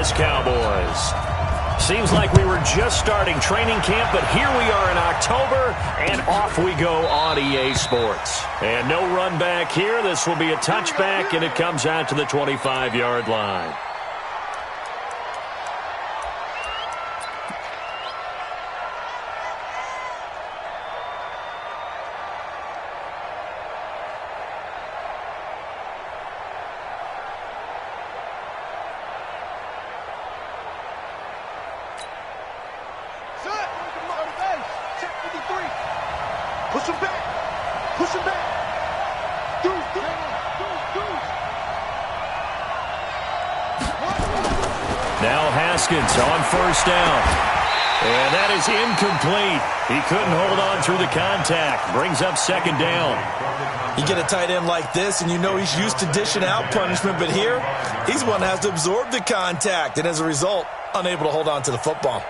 Dallas Cowboys. Seems like we were just starting training camp, but here we are in October, and off we go on EA Sports. And no run back here. This will be a touchback, and it comes out to the 25-yard line. On first down. And that is incomplete. He couldn't hold on through the contact. Brings up second down. You get a tight end like this, and you know he's used to dishing out punishment, but here, he's one that has to absorb the contact, and as a result, unable to hold on to the football.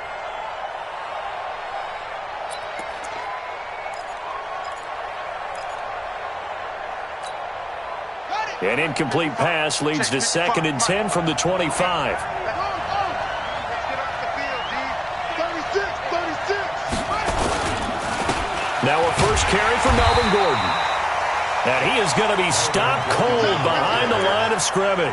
An incomplete pass leads to 2nd and 10 from the 25. Now a first carry for Melvin Gordon. And he is going to be stopped cold behind the line of scrimmage.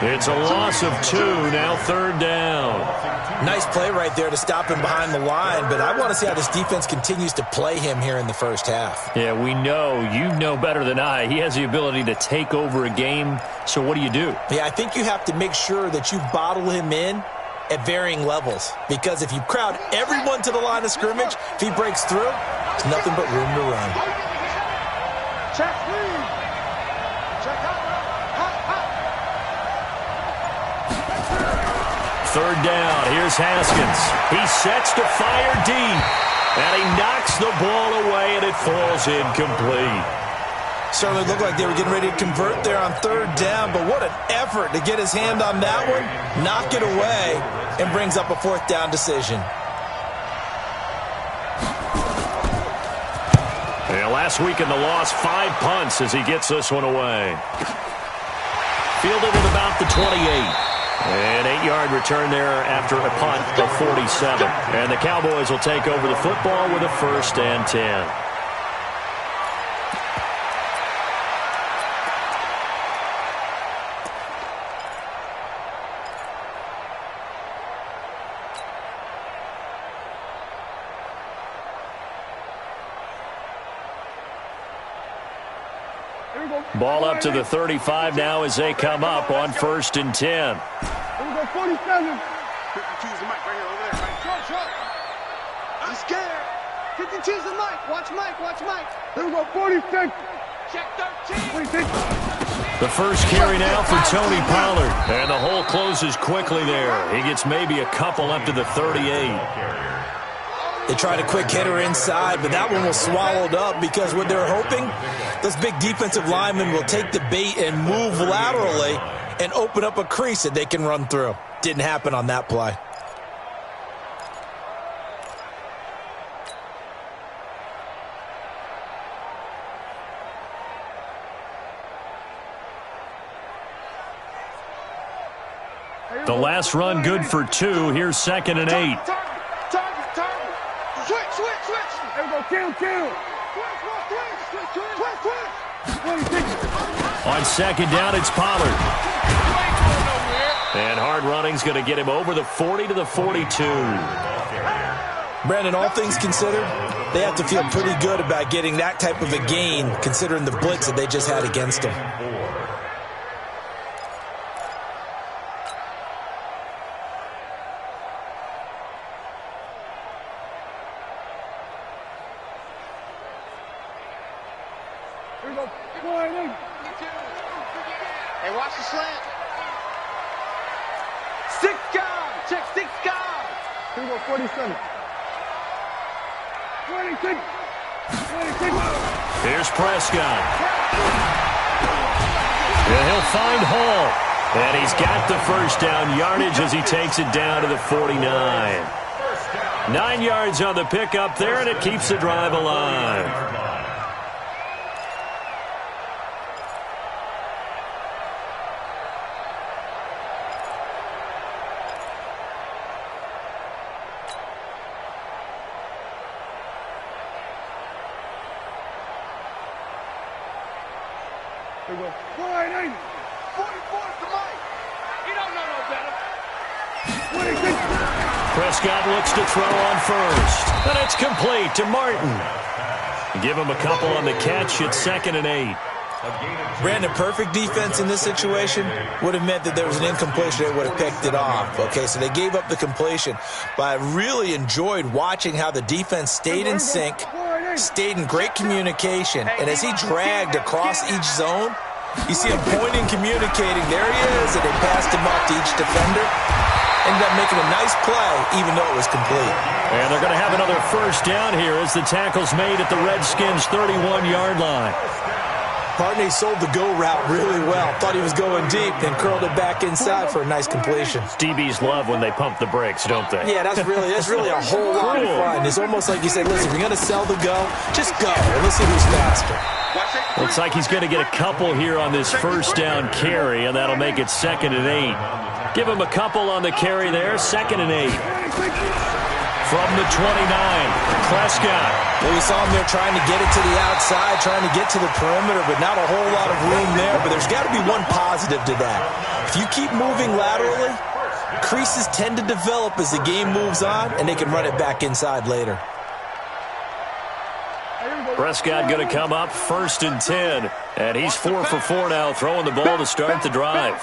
It's a loss of 2, now 3rd down. Nice play right there to stop him behind the line, but I want to see how this defense continues to play him here in the first half. Yeah, we know. You know better than I. He has the ability to take over a game, so what do you do? Yeah, I think you have to make sure that you bottle him in at varying levels, because if you crowd everyone to the line of scrimmage, if he breaks through, there's nothing but room to run. Check, please. Check out. 3rd down. Here's Haskins. He sets to fire deep, and he knocks the ball away, and it falls incomplete. Certainly looked like they were getting ready to convert there on 3rd down, but what an effort to get his hand on that one, knock it away, and brings up a 4th down decision. Yeah, last week in the loss, 5 punts as he gets this one away. Fielded at about the 28. An 8-yard return there after a punt of 47. And the Cowboys will take over the football with a 1st and 10. Ball up to the 35 now as they come up on 1st and 10. Here we go, 47. Choose the mic right here, over there. Right? Short. I'm scared. 52 is the mic. Watch Mike, watch Mike. Here we go, 46. Check 13. 46. The first carry now for Tony Pollard. And the hole closes quickly there. He gets maybe a couple up to the 38. They tried a quick hitter inside, but that one was swallowed up because what they're hoping, those big defensive linemen will take the bait and move laterally and open up a crease that they can run through. Didn't happen on that play. The last run good for 2. Here's 2nd and 8. Switch. There we go, kill. On 2nd down, it's Pollard. And hard running's going to get him over the 40 to the 42. Brandon, all things considered, they have to feel pretty good about getting that type of a gain, considering the blitz that they just had against them. Hey, watch the slant. 6 guard. Check 6 guard. Here we go, 47. 26. Here's Prescott. And he'll find Hall. And he's got the 1st down yardage as he takes it down to the 49. 9 yards on the pickup there, and it keeps the drive alive. They go 480. 44 to Mike. You don't know no better. 26. Prescott looks to throw on first. And it's complete to Martin. Give him a couple on the catch. It's 2nd and 8. Brandon, perfect defense in this situation would have meant that there was an incompletion. They would have picked it off. Okay, so they gave up the completion. But I really enjoyed watching how the defense stayed in sync, stayed in great communication. And as he dragged across each zone, you see him pointing, communicating. There he is, and they passed him off to each defender. Ended up making a nice play, even though it was complete. And they're going to have another first down here as the tackle's made at the Redskins' 31-yard line. Partner, he sold the go route really well. Thought he was going deep, then curled it back inside for a nice completion. DBs love when they pump the brakes, don't they? Yeah, that's really a whole lot of fun. It's almost like you say, listen, if you're going to sell the go, just go. And let's see who's faster. Looks like he's going to get a couple here on this first down carry, and that'll make it 2nd and 8. Give him a couple on the carry there, 2nd and 8. From the 29, Prescott. Well, we saw him there trying to get it to the outside, trying to get to the perimeter, but not a whole lot of room there. But there's got to be one positive to that. If you keep moving laterally, creases tend to develop as the game moves on, and they can run it back inside later. Prescott going to come up 1st and 10. And he's 4 for 4 now, throwing the ball to start the drive.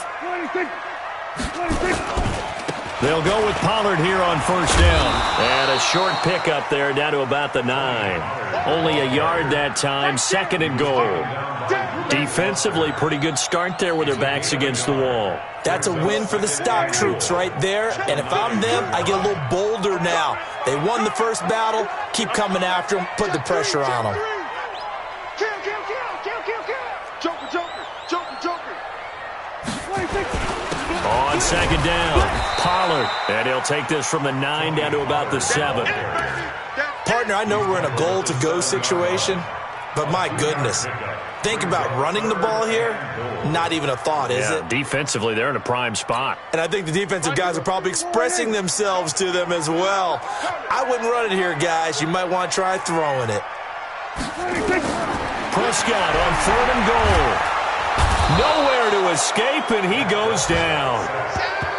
They'll go with Pollard here on first down. And a short pickup there down to about the 9. Only a yard that time, 2nd and goal. Defensively, pretty good start there with their backs against the wall. That's a win for the stop troops right there. And if I'm them, I get a little bolder now. They won the first battle. Keep coming after them. Put the pressure on them. Kill. Joker. 26. On 2nd down, Pollard. And he'll take this from the 9 down to about the 7. Partner, I know we're in a goal-to-go situation, but my goodness. Think about running the ball here. Not even a thought, is it? Defensively, they're in a prime spot. And I think the defensive guys are probably expressing themselves to them as well. I wouldn't run it here, guys. You might want to try throwing it. Prescott on 3rd and goal. Nowhere to escape, and he goes down.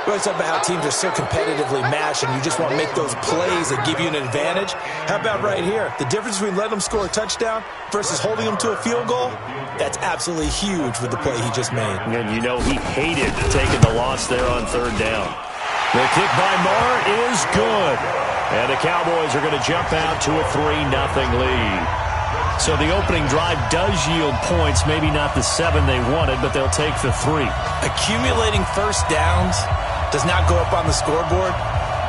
We always talk about how teams are so competitively matched, and you just want to make those plays that give you an advantage. How about right here? The difference between letting them score a touchdown versus holding them to a field goal, that's absolutely huge with the play he just made. And you know he hated taking the loss there on 3rd down. The kick by Marr is good. And the Cowboys are going to jump out to a 3-0 lead. So the opening drive does yield points, maybe not the 7 they wanted, but they'll take the 3. Accumulating first downs does not go up on the scoreboard,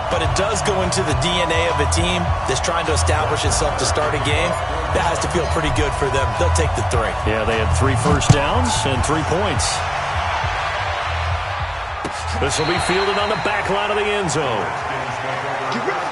but it does go into the DNA of a team that's trying to establish itself to start a game. That has to feel pretty good for them. They'll take the 3. Yeah, they had 3 first downs and 3 points. This will be fielded on the back line of the end zone. Get ready.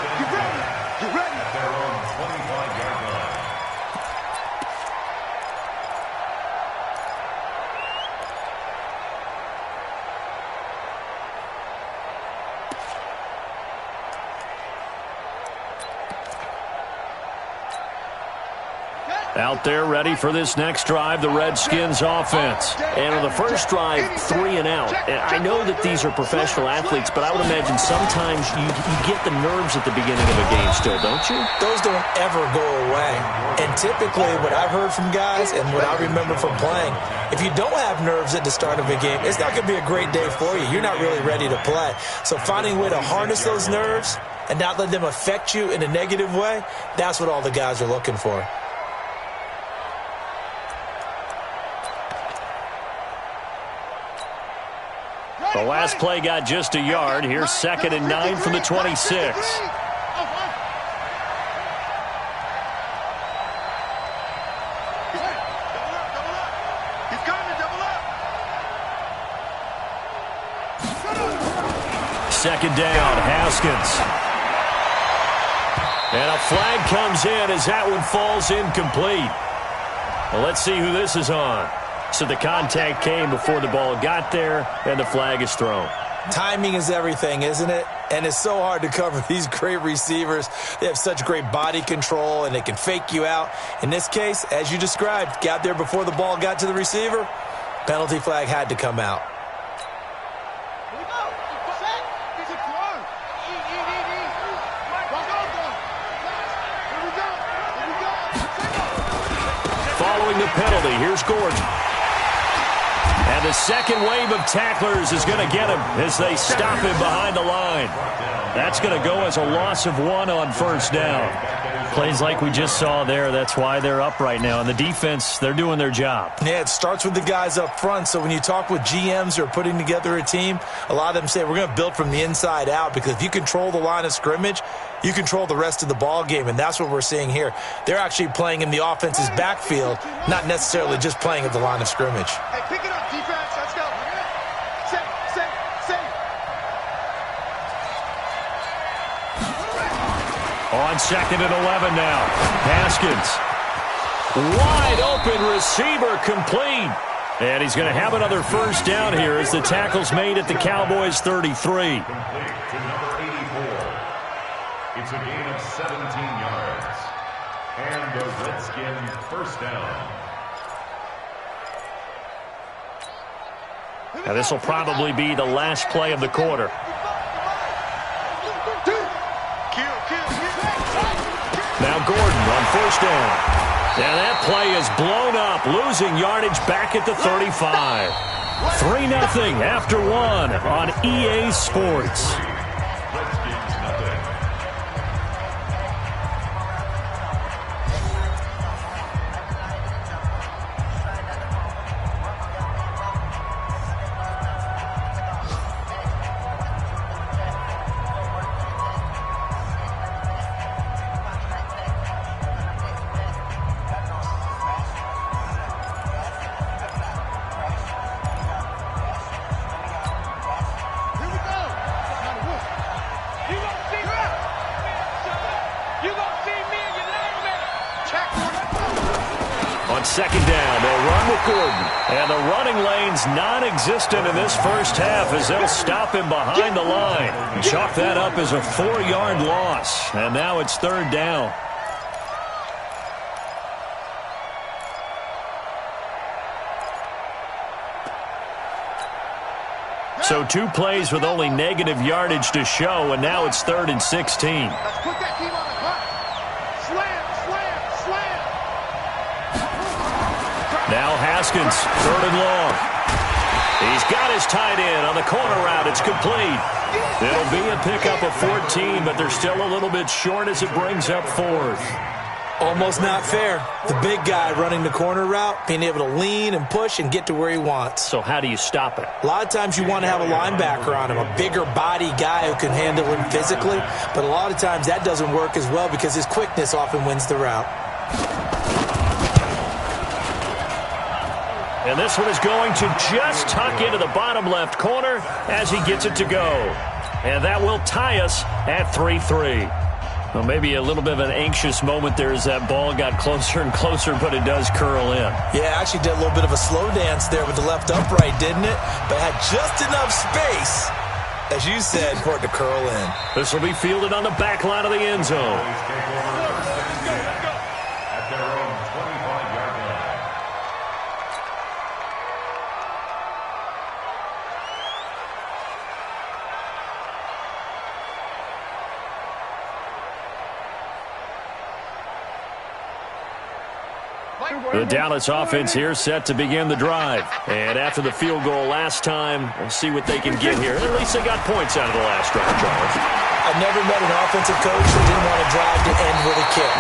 Out there ready for this next drive, the Redskins offense. And on the first drive, 3 and out. And I know that these are professional athletes, but I would imagine sometimes you get the nerves at the beginning of a game still, don't you? Those don't ever go away. And typically what I've heard from guys and what I remember from playing, if you don't have nerves at the start of a game, it's not going to be a great day for you. You're not really ready to play. So finding a way to harness those nerves and not let them affect you in a negative way, that's what all the guys are looking for. The last play got just a yard. Here's 2nd and 9 from the 26. Second down, Haskins. And a flag comes in as that one falls incomplete. Well, let's see who this is on. So the contact came before the ball got there, and the flag is thrown. Timing is everything, isn't it? And it's so hard to cover these great receivers. They have such great body control, and they can fake you out. In this case, as you described, got there before the ball got to the receiver. Penalty flag had to come out. Here we go. Set. It's a throw. Here we go. Here we go. Following the penalty, here's Gordon. And the second wave of tacklers is going to get him as they stop him behind the line. That's going to go as a loss of 1 on first down. Plays like we just saw there, that's why they're up right now. And the defense, they're doing their job. Yeah, it starts with the guys up front. So when you talk with GMs who are putting together a team, a lot of them say we're going to build from the inside out, because if you control the line of scrimmage, you control the rest of the ball game, and that's what we're seeing here. They're actually playing in the offense's backfield, not necessarily just playing at the line of scrimmage. Hey, pick it up, defense. Let's go. Set. On 2nd and 11 now. Haskins. Wide open receiver complete. And he's going to have another first down here as the tackle's made at the Cowboys' 33. It's a gain of 17 yards. And the Redskins first down. Now this will probably be the last play of the quarter. Now Gordon on first down. And that play is blown up, losing yardage back at the 35. 3-0 after 1 on EA Sports. Second down, they'll run with Gordon. And the running lane's non-existent in this first half as they'll stop him behind the line. Chalk that up as a 4-yard loss. And now it's 3rd down. So 2 plays with only negative yardage to show, and now it's 3rd and 16. Let's put that team on the clock. Slam. Now Haskins, 3rd and long. He's got his tight end on the corner route. It's complete. It'll be a pickup of 14, but they're still a little bit short as it brings up 4th. Almost not fair. The big guy running the corner route, being able to lean and push and get to where he wants. So how do you stop it? A lot of times you want to have a linebacker on him, a bigger body guy who can handle him physically, but a lot of times that doesn't work as well because his quickness often wins the route. And this one is going to just tuck into the bottom left corner as he gets it to go. And that will tie us at 3-3. Well, maybe a little bit of an anxious moment there as that ball got closer and closer, but it does curl in. Yeah, actually did a little bit of a slow dance there with the left upright, didn't it? But had just enough space, as you said, for it to curl in. This will be fielded on the back line of the end zone. At their own 25-yard line. The Dallas offense here set to begin the drive. And after the field goal last time, we'll see what they can get here. At least they got points out of the last drive, Charles. I've never met an offensive coach who didn't want to drive to end with a kick.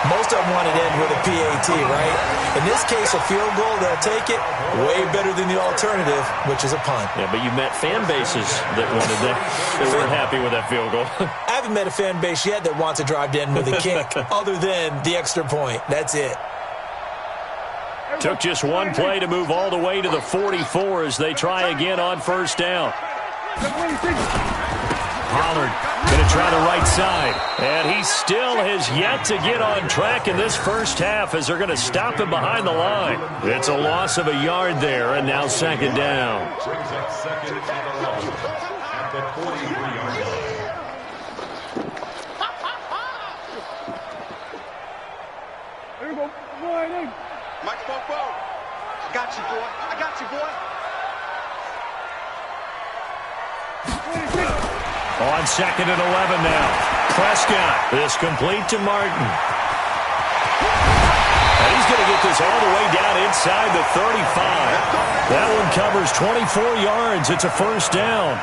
Most of them want to end with a PAT, right? In this case, a field goal, they'll take it. Way better than the alternative, which is a punt. Yeah, but you met fan bases that wanted that. They weren't happy with that field goal. I haven't met a fan base yet that wants to drive to end with a kick, other than the extra point. That's it. Took just one play to move all the way to the 44 as they try again on first down. Pollard going to try the right side. And he still has yet to get on track in this first half as they're going to stop him behind the line. It's a loss of a yard there, and now second down. Brings up second and 11 at the 43-yard line. Here we go. Mike, I got you, boy. I got you, boy. On 2nd and 11 now. Prescott, this complete to Martin. And he's going to get this all the way down inside the 35. That one covers 24 yards. It's a first down.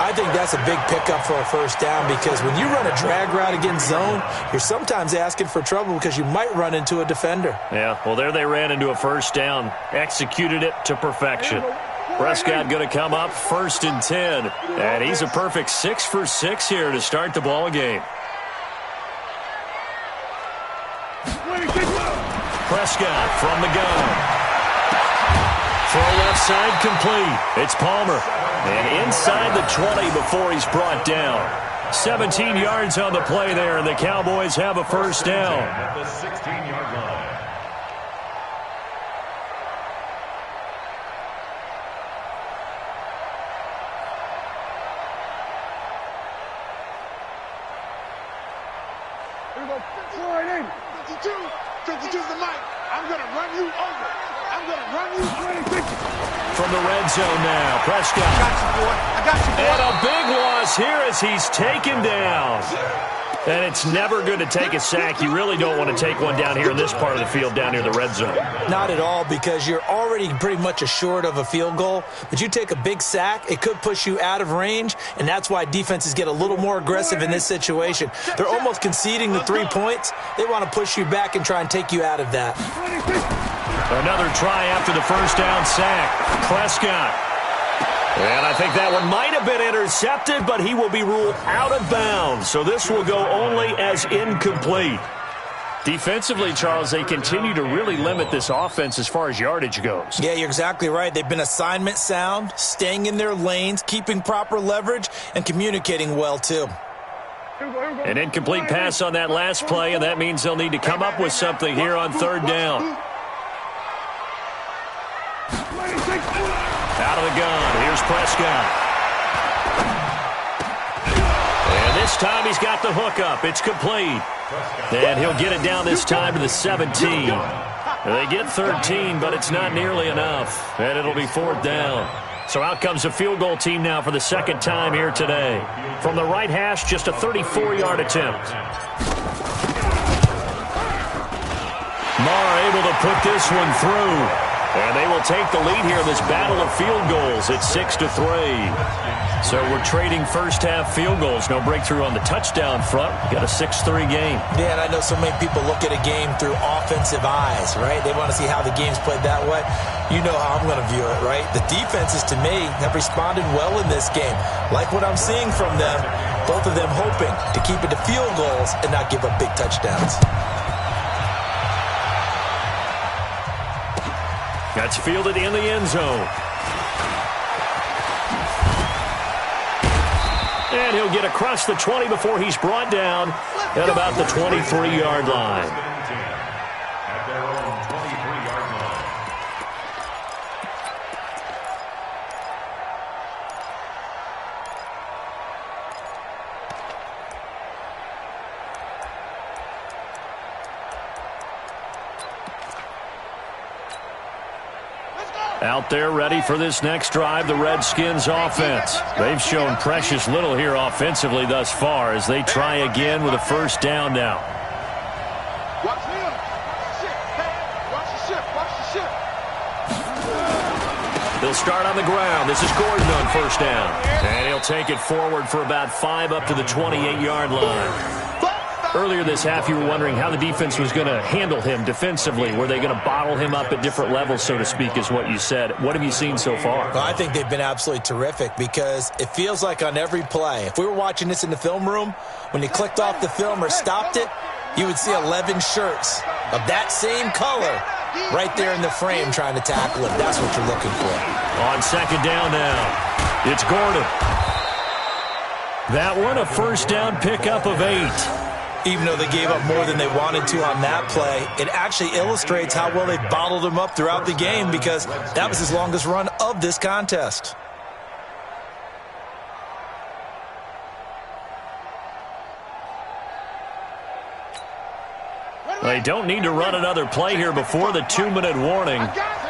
I think that's a big pickup for a first down because when you run a drag route against zone, you're sometimes asking for trouble because you might run into a defender. Yeah, well, there they ran into a first down. Executed it to perfection. Prescott going to come up 1st and 10. And he's a perfect 6 for 6 here to start the ball game. Prescott from the gun. Throw left side complete. It's Palmer. And inside the 20 before he's brought down. 17 yards on the play there, and the Cowboys have a first down. At the 16-yard line. Here we go. 52's the mic. I'm going to run you over. I'm going to run you 26. From the red zone now, Prescott. I got you, boy. I got you, boy. And a big loss here as he's taken down. And it's never good to take a sack. You really don't want to take one down here in this part of the field, down near the red zone. Not at all, because you're already pretty much assured of a field goal. But you take a big sack, it could push you out of range, and that's why defenses get a little more aggressive in this situation. They're almost conceding the 3 points. They want to push you back and try and take you out of that. Another try after the first down sack. Prescott. And I think that one might have been intercepted, but he will be ruled out of bounds. So this will go only as incomplete. Defensively, Charles, they continue to really limit this offense as far as yardage goes. Yeah, you're exactly right. They've been assignment sound, staying in their lanes, keeping proper leverage, and communicating well, too. An incomplete pass on that last play, and that means they'll need to come up with something here on 3rd down. Out of the gun, here's Prescott. And this time he's got the hook up. It's complete. And he'll get it down this time to the 17. They get 13, but it's not nearly enough. And it'll be 4th down. So out comes the field goal team now for the 2nd time here today. From the right hash, just a 34-yard attempt. Marr able to put this one through. And they will take the lead here in this battle of field goals. It's 6-3. So we're trading first-half field goals. No breakthrough on the touchdown front. Got a 6-3 game. Yeah, and I know so many people look at a game through offensive eyes, right? They want to see how the game's played that way. You know how I'm going to view it, right? The defenses, to me, have responded well in this game. Like what I'm seeing from them, both of them hoping to keep it to field goals and not give up big touchdowns. That's fielded in the end zone. And he'll get across the 20 before he's brought down at about the 23-yard line. At their own 23-yard line. Out there ready for this next drive, the Redskins offense. They've shown precious little here offensively thus far as they try again with a first down now. Watch him. Watch the ship. Watch the ship. They'll start on the ground. This is Gordon on first down. And he'll take it forward for about 5 up to the 28-yard line. Earlier this half, you were wondering how the defense was going to handle him defensively. Were they going to bottle him up at different levels, so to speak, is what you said. What have you seen so far? Well, I think they've been absolutely terrific because it feels like on every play, if we were watching this in the film room, when you clicked off the film or stopped it, you would see 11 shirts of that same color right there in the frame trying to tackle him. That's what you're looking for. On second down now, it's Gordon. That one, a first down pickup of 8. Even though they gave up more than they wanted to on that play, it actually illustrates how well they bottled him up throughout the game because that was his longest run of this contest. They don't need to run another play here before the 2-minute warning.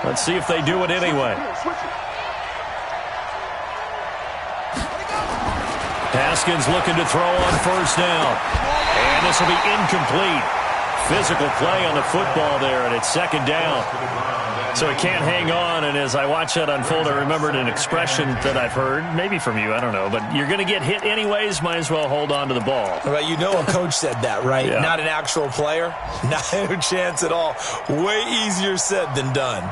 Let's see if they do it anyway. Haskins looking to throw on first down. And this will be incomplete. Physical play on the football there, and it's second down. So he can't hang on, and as I watch that unfold, I remembered an expression that I've heard, maybe from you, I don't know, but you're going to get hit anyways, might as well hold on to the ball. Right, you know a coach said that, right? Yeah. Not an actual player. Not a chance at all. Way easier said than done.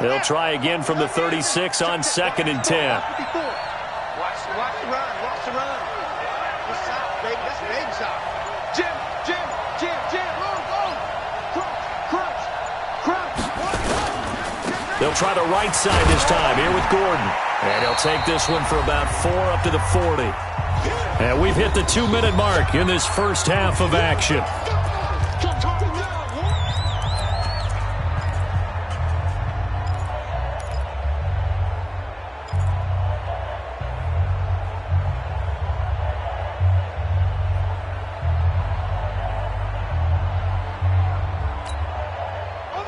They'll try again from the 36 on 2nd and 10. Watch the run. Watch the run. That's south, baby. That's baby south. Jim. Crunch. They'll try the right side this time here with Gordon. And he'll take this one for about 4 up to the 40. And we've hit the 2-minute mark in this first half of action.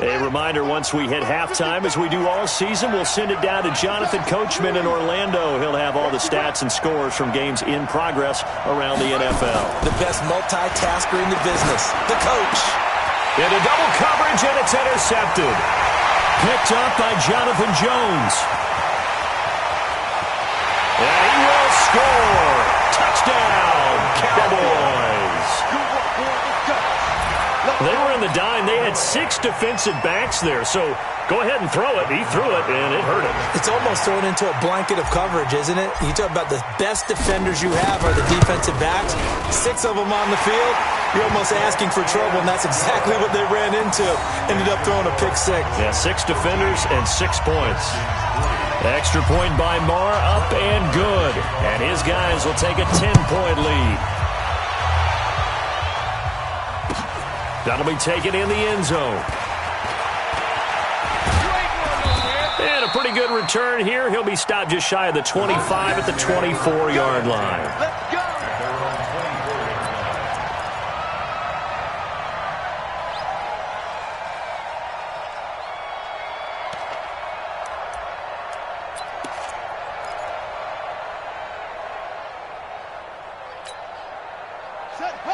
A reminder, once we hit halftime, as we do all season, we'll send it down to Jonathan Coachman in Orlando. He'll have all the stats and scores from games in progress around the NFL. The best multitasker in the business, the coach. Into double coverage, and it's intercepted. Picked up by Jonathan Jones. And he will score. Touchdown, Cowboys. They were in the dime. They had 6 defensive backs there, so go ahead and throw it. He threw it, and it hurt him. It's almost thrown into a blanket of coverage, isn't it? You talk about the best defenders you have are the defensive backs. 6 of them on the field. You're almost asking for trouble, and that's exactly what they ran into. Ended up throwing a pick 6. Yeah, 6 defenders and 6 points. Extra point by Marr, up and good. And his guys will take a 10-point lead. That'll be taken in the end zone. And a pretty good return here. He'll be stopped just shy of the 25 at the 24-yard line. Let's go.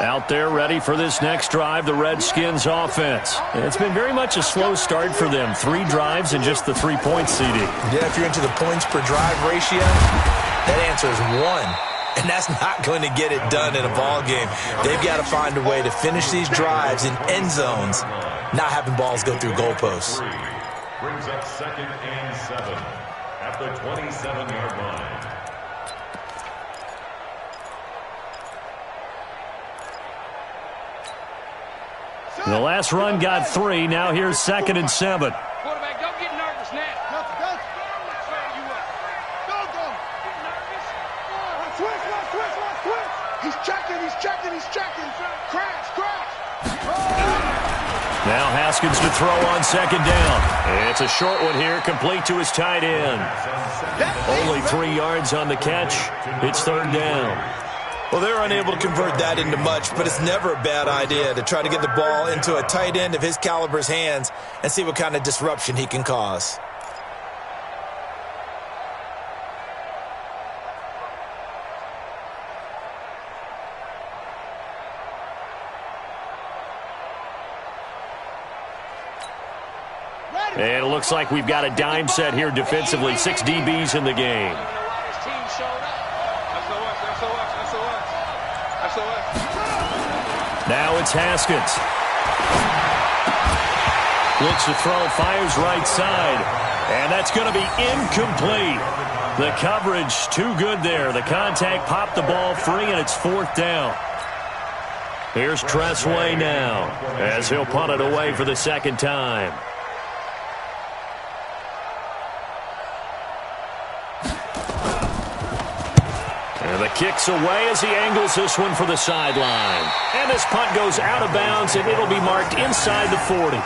Out there ready for this next drive, the Redskins offense. It's been very much a slow start for them. 3 drives and just the 3-point CD. Yeah, if you're into the points per drive ratio, that answer is 1. And that's not going to get it done in a ball game. They've got to find a way to finish these drives in end zones, not having balls go through goalposts. Brings up 2nd and 7 at the 27-yard line. The last run got 3. Now here's 2nd and 7. Quarterback, don't get nervous now. Go. Switch. He's checking. Crash. Now Haskins to throw on 2nd down. It's a short one here, complete to his tight end. Only 3 yards on the catch. It's 3rd down. Well, they're unable to convert that into much, but it's never a bad idea to try to get the ball into a tight end of his caliber's hands and see what kind of disruption he can cause. And it looks like we've got a dime set here defensively. 6 DBs in the game. Now it's Haskins. Looks to throw, fires right side. And that's going to be incomplete. The coverage too good there. The contact popped the ball free, and it's 4th down. Here's Tressway now as he'll punt it away for the 2nd time. And the kick's away as he angles this one for the sideline. And this punt goes out of bounds, and it'll be marked inside the 40.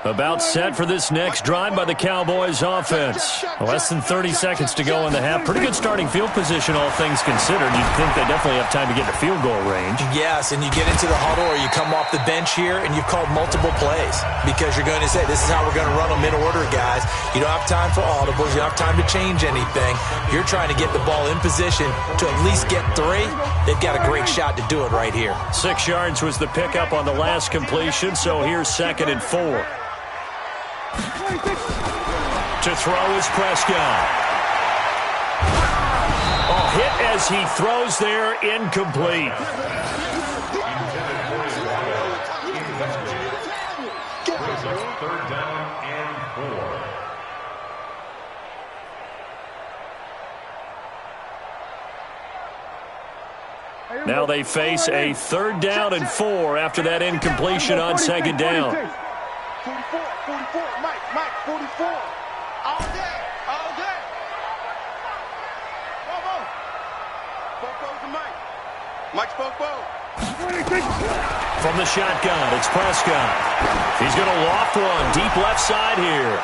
About set for this next drive by the Cowboys offense. Less than 30 seconds to go in the half. Pretty good starting field position, all things considered. You'd think they definitely have time to get to field goal range. Yes, and you get into the huddle or you come off the bench here and you've called multiple plays because you're going to say, this is how we're going to run them in order, guys. You don't have time for audibles. You don't have time to change anything. You're trying to get the ball in position to at least get 3. They've got a great shot to do it right here. 6 yards was the pickup on the last completion, so here's 2nd and 4. To throw is Prescott. Oh, hit as he throws there, incomplete. Third down and 4. Now they face a 3rd down and 4 after that incompletion on 2nd down. 44, Mike, 44. All day. Bobo's to Mike. Mike's Bobo. From the shotgun, it's Prescott. He's going to loft one deep left side here.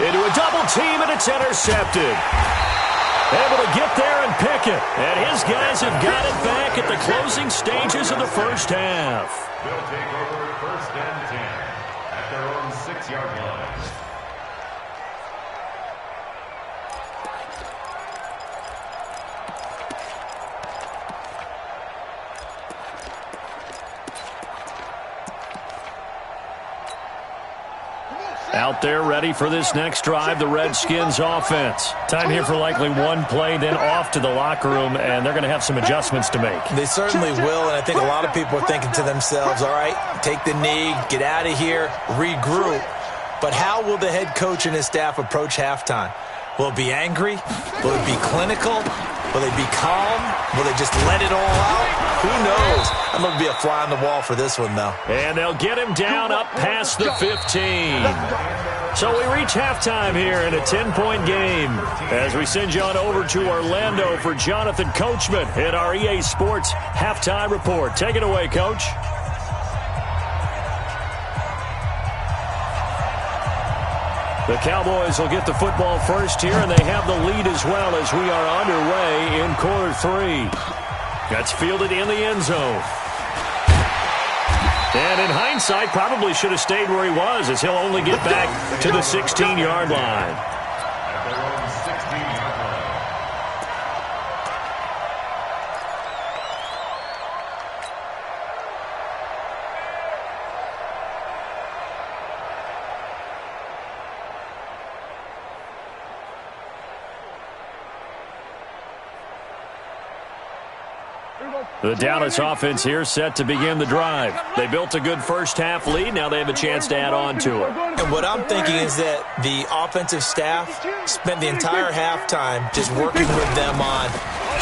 Into a double team, and it's intercepted. Able to get there and pick it. And his guys have got it back at the closing stages of the first half. They'll take over 1st and 10 at their own 6-yard line. Out there ready for this next drive, the Redskins offense. Time here for likely one play, then off to the locker room, and they're going to have some adjustments to make. They certainly will, and I think a lot of people are thinking to themselves, all right, take the knee, get out of here, regroup. But how will the head coach and his staff approach halftime? Will it be angry? Will it be clinical? Will they be calm? Will they just let it all out? Who knows? I'm going to be a fly on the wall for this one, though. And they'll get him down up past the 15. So we reach halftime here in a 10-point game as we send you on over to Orlando for Jonathan Coachman in our EA Sports Halftime Report. Take it away, Coach. The Cowboys will get the football first here, and they have the lead as well as we are underway in quarter 3. That's fielded in the end zone. And in hindsight, probably should have stayed where he was, as he'll only get back to the 16-yard line. At their own 16-yard line. The Dallas offense here set to begin the drive. They built a good first-half lead. Now they have a chance to add on to it. And what I'm thinking is that the offensive staff spent the entire halftime just working with them on,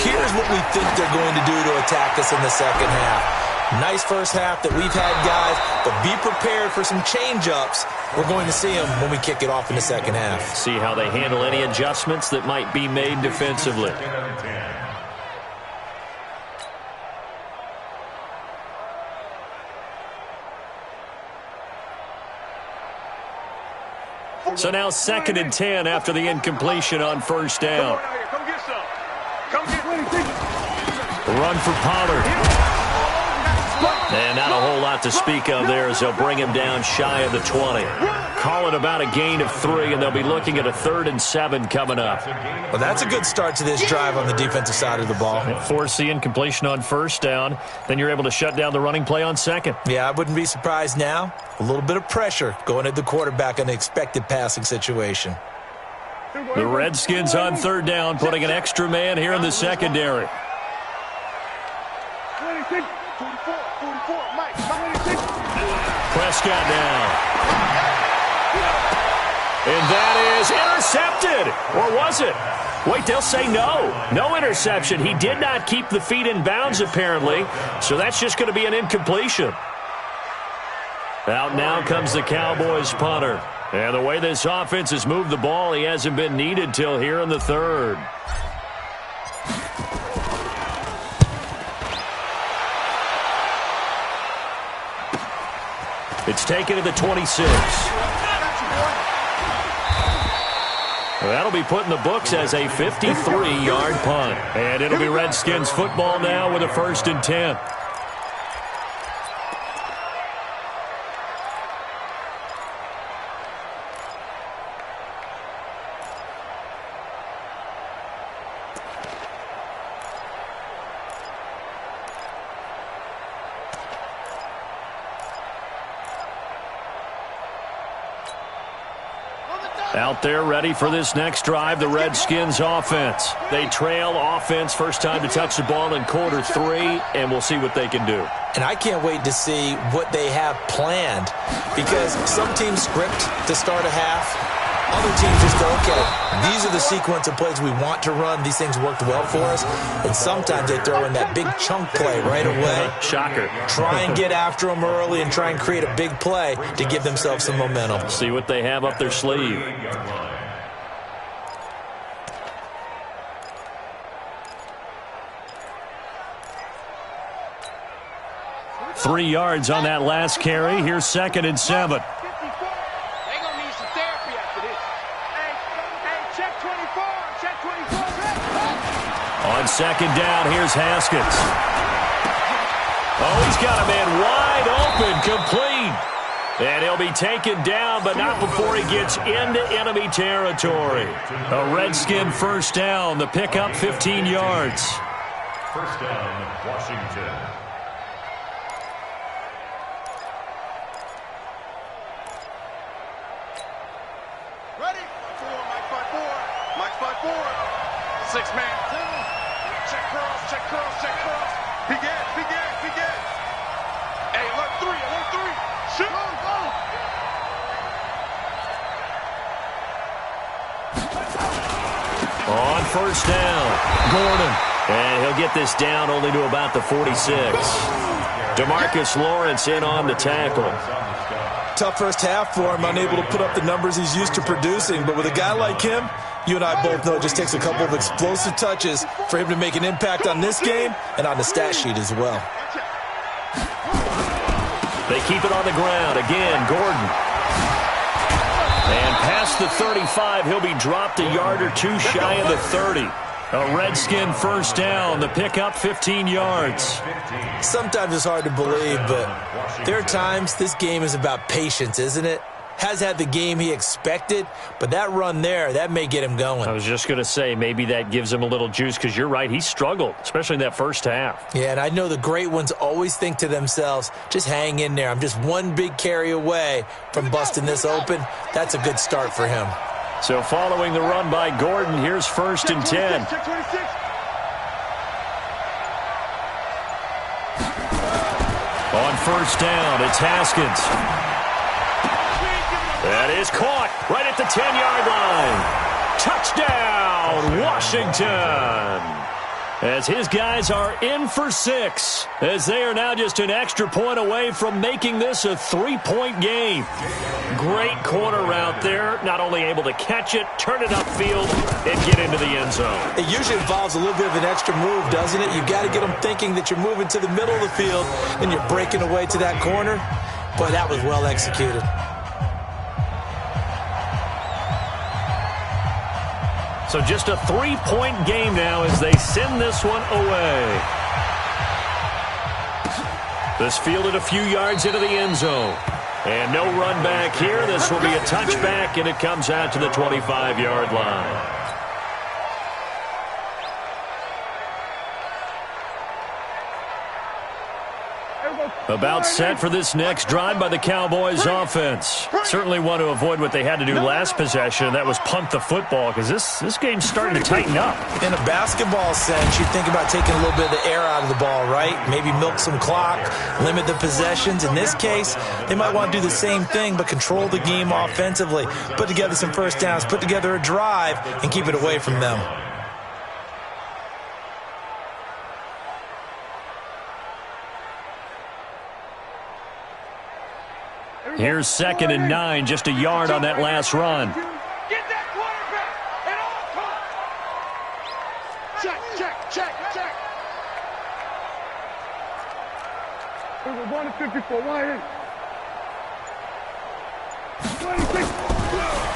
here's what we think they're going to do to attack us in the second half. Nice first half that we've had, guys, but be prepared for some change-ups. We're going to see them when we kick it off in the second half. See how they handle any adjustments that might be made defensively. So now 2nd and 10 after the incompletion on first down. Come get some. Come get Run for Pollard. And not a whole lot to speak of there as they'll bring him down shy of the 20. Call it about a gain of 3, and they'll be looking at a 3rd and 7 coming up. Well, that's a good start to this drive on the defensive side of the ball. Force the incompletion on first down. Then you're able to shut down the running play on 2nd. Yeah, I wouldn't be surprised now. A little bit of pressure going at the quarterback in an expected passing situation. The Redskins on 3rd down, putting an extra man here in the secondary. 26, 44, Mike. 26. Prescott down. And that is intercepted. Or was it? Wait, they'll say no. No interception. He did not keep the feet in bounds, apparently. So that's just going to be an incompletion. Out now comes the Cowboys punter. And the way this offense has moved the ball, he hasn't been needed till here in the 3rd. It's taken to the 26. That'll be put in the books as a 53-yard punt. And it'll be Redskins football now with a 1st and 10. Out there ready for this next drive, the Redskins offense. They trail offense, first time to touch the ball in quarter 3, and we'll see what they can do. And I can't wait to see what they have planned, because some teams script to start a half. Other teams just go, okay, these are the sequence of plays we want to run. These things worked well for us. And sometimes they throw in that big chunk play right away. Shocker. Try and get after them early and try and create a big play to give themselves some momentum. See what they have up their sleeve. 3 yards on that last carry. Here's 2nd and 7. On 2nd down, here's Haskins. Oh, he's got a man wide open, complete. And he'll be taken down, but not before he gets into enemy territory. A Redskin 1st down, the pickup 15 yards. 1st down, Washington. Ready? 5-4, Mike 5-4. 6-man. Check cross. Big ass. Hey, alert 3. Shoot. Go. On 1st down, Gordon. And he'll get this down only to about the 46. DeMarcus Lawrence in on the tackle. Tough first half for him, unable to put up the numbers he's used to producing. But with a guy like him, you and I both know it just takes a couple of explosive touches for him to make an impact on this game and on the stat sheet as well. They keep it on the ground. Again, Gordon. And past the 35, he'll be dropped a yard or 2 shy of the 30. A Redskin 1st down, the pickup 15 yards. Sometimes it's hard to believe, but there are times this game is about patience, isn't it? Has had the game he expected, but that run there, that may get him going. I was just going to say, maybe that gives him a little juice, because you're right, he struggled, especially in that first half. Yeah, and I know the great ones always think to themselves, just hang in there. I'm just one big carry away from busting this open. That's a good start for him. So following the run by Gordon, here's 1st and 10. Check 26. On 1st down, it's Haskins. That is caught right at the 10-yard line. Touchdown, Washington. As his guys are in for 6, as they are now just an extra point away from making this a 3-point game. Great corner route there, not only able to catch it, turn it upfield, and get into the end zone. It usually involves a little bit of an extra move, doesn't it? You've got to get them thinking that you're moving to the middle of the field and you're breaking away to that corner. Boy, that was well executed. So just a 3-point game now as they send this one away. This fielded a few yards into the end zone. And no run back here. This will be a touchback, and it comes out to the 25-yard line. About set for this next drive by the Cowboys offense. Certainly want to avoid what they had to do last possession, and that was punt the football, because this game's starting to tighten up. In a basketball sense, you think about taking a little bit of the air out of the ball, right? Maybe milk some clock, limit the possessions. In this case, they might want to do the same thing, but control the game offensively. Put together some first downs, put together a drive, and keep it away from them. Here's 2nd and 9, just a yard on that last run. Get that quarterback at all times. Check. It was 1 54. Why is?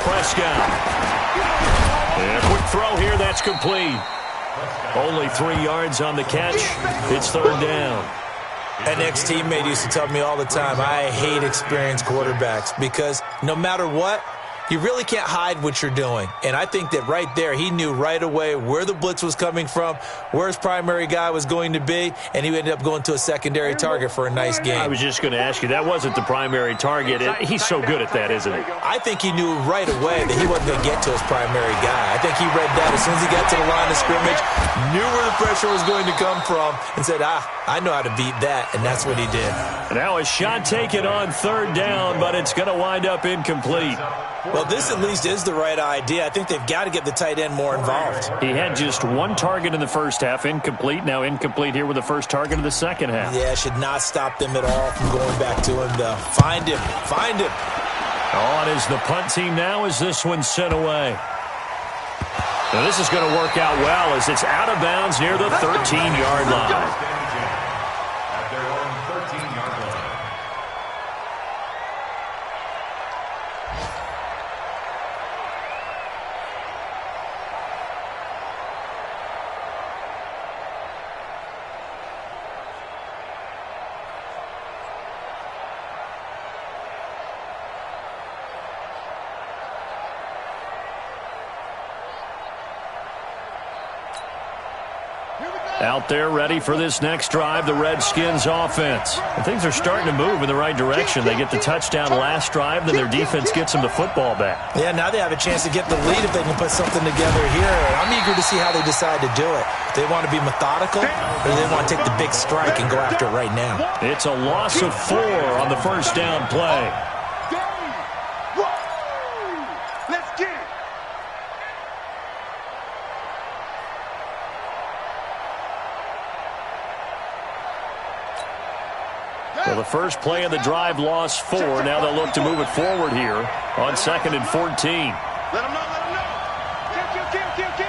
Prescott. And a quick throw here. That's complete. Only 3 yards on the catch. It's third down. An ex-teammate used to tell me all the time, I hate experienced quarterbacks because no matter what, you really can't hide what you're doing. And I think that right there, he knew right away where the blitz was coming from, where his primary guy was going to be, and he ended up going to a secondary target for a nice game. I was just going to ask you, that wasn't the primary target. He's so good at that, isn't he? I think he knew right away that he wasn't going to get to his primary guy. I think he read that as soon as he got to the line of scrimmage, knew where the pressure was going to come from, and said, I know how to beat that, and that's what he did. Now a shot taken on third down, but it's going to wind up incomplete. Well, this at least is the right idea. I think they've got to get the tight end more involved. He had just 1 target in the first half, incomplete. Now incomplete here with the first target of the second half. Yeah, should not stop them at all from going back to him, though. Find him. On is the punt team now as this one's sent away. Now this is going to work out well as it's out of bounds near the 13-yard line. Out there ready for this next drive, the Redskins offense. And things are starting to move in the right direction. They get the touchdown last drive, then their defense gets them the football back. Yeah, now they have a chance to get the lead if they can put something together here. I'm eager to see how they decide to do it. Do they want to be methodical, or do they want to take the big strike and go after it right now? It's a loss of 4 on the first down play. Let's get it. Well, the first play of the drive lost 4. Now they'll look to move it forward here on 2nd and 14. Let him know. Kill.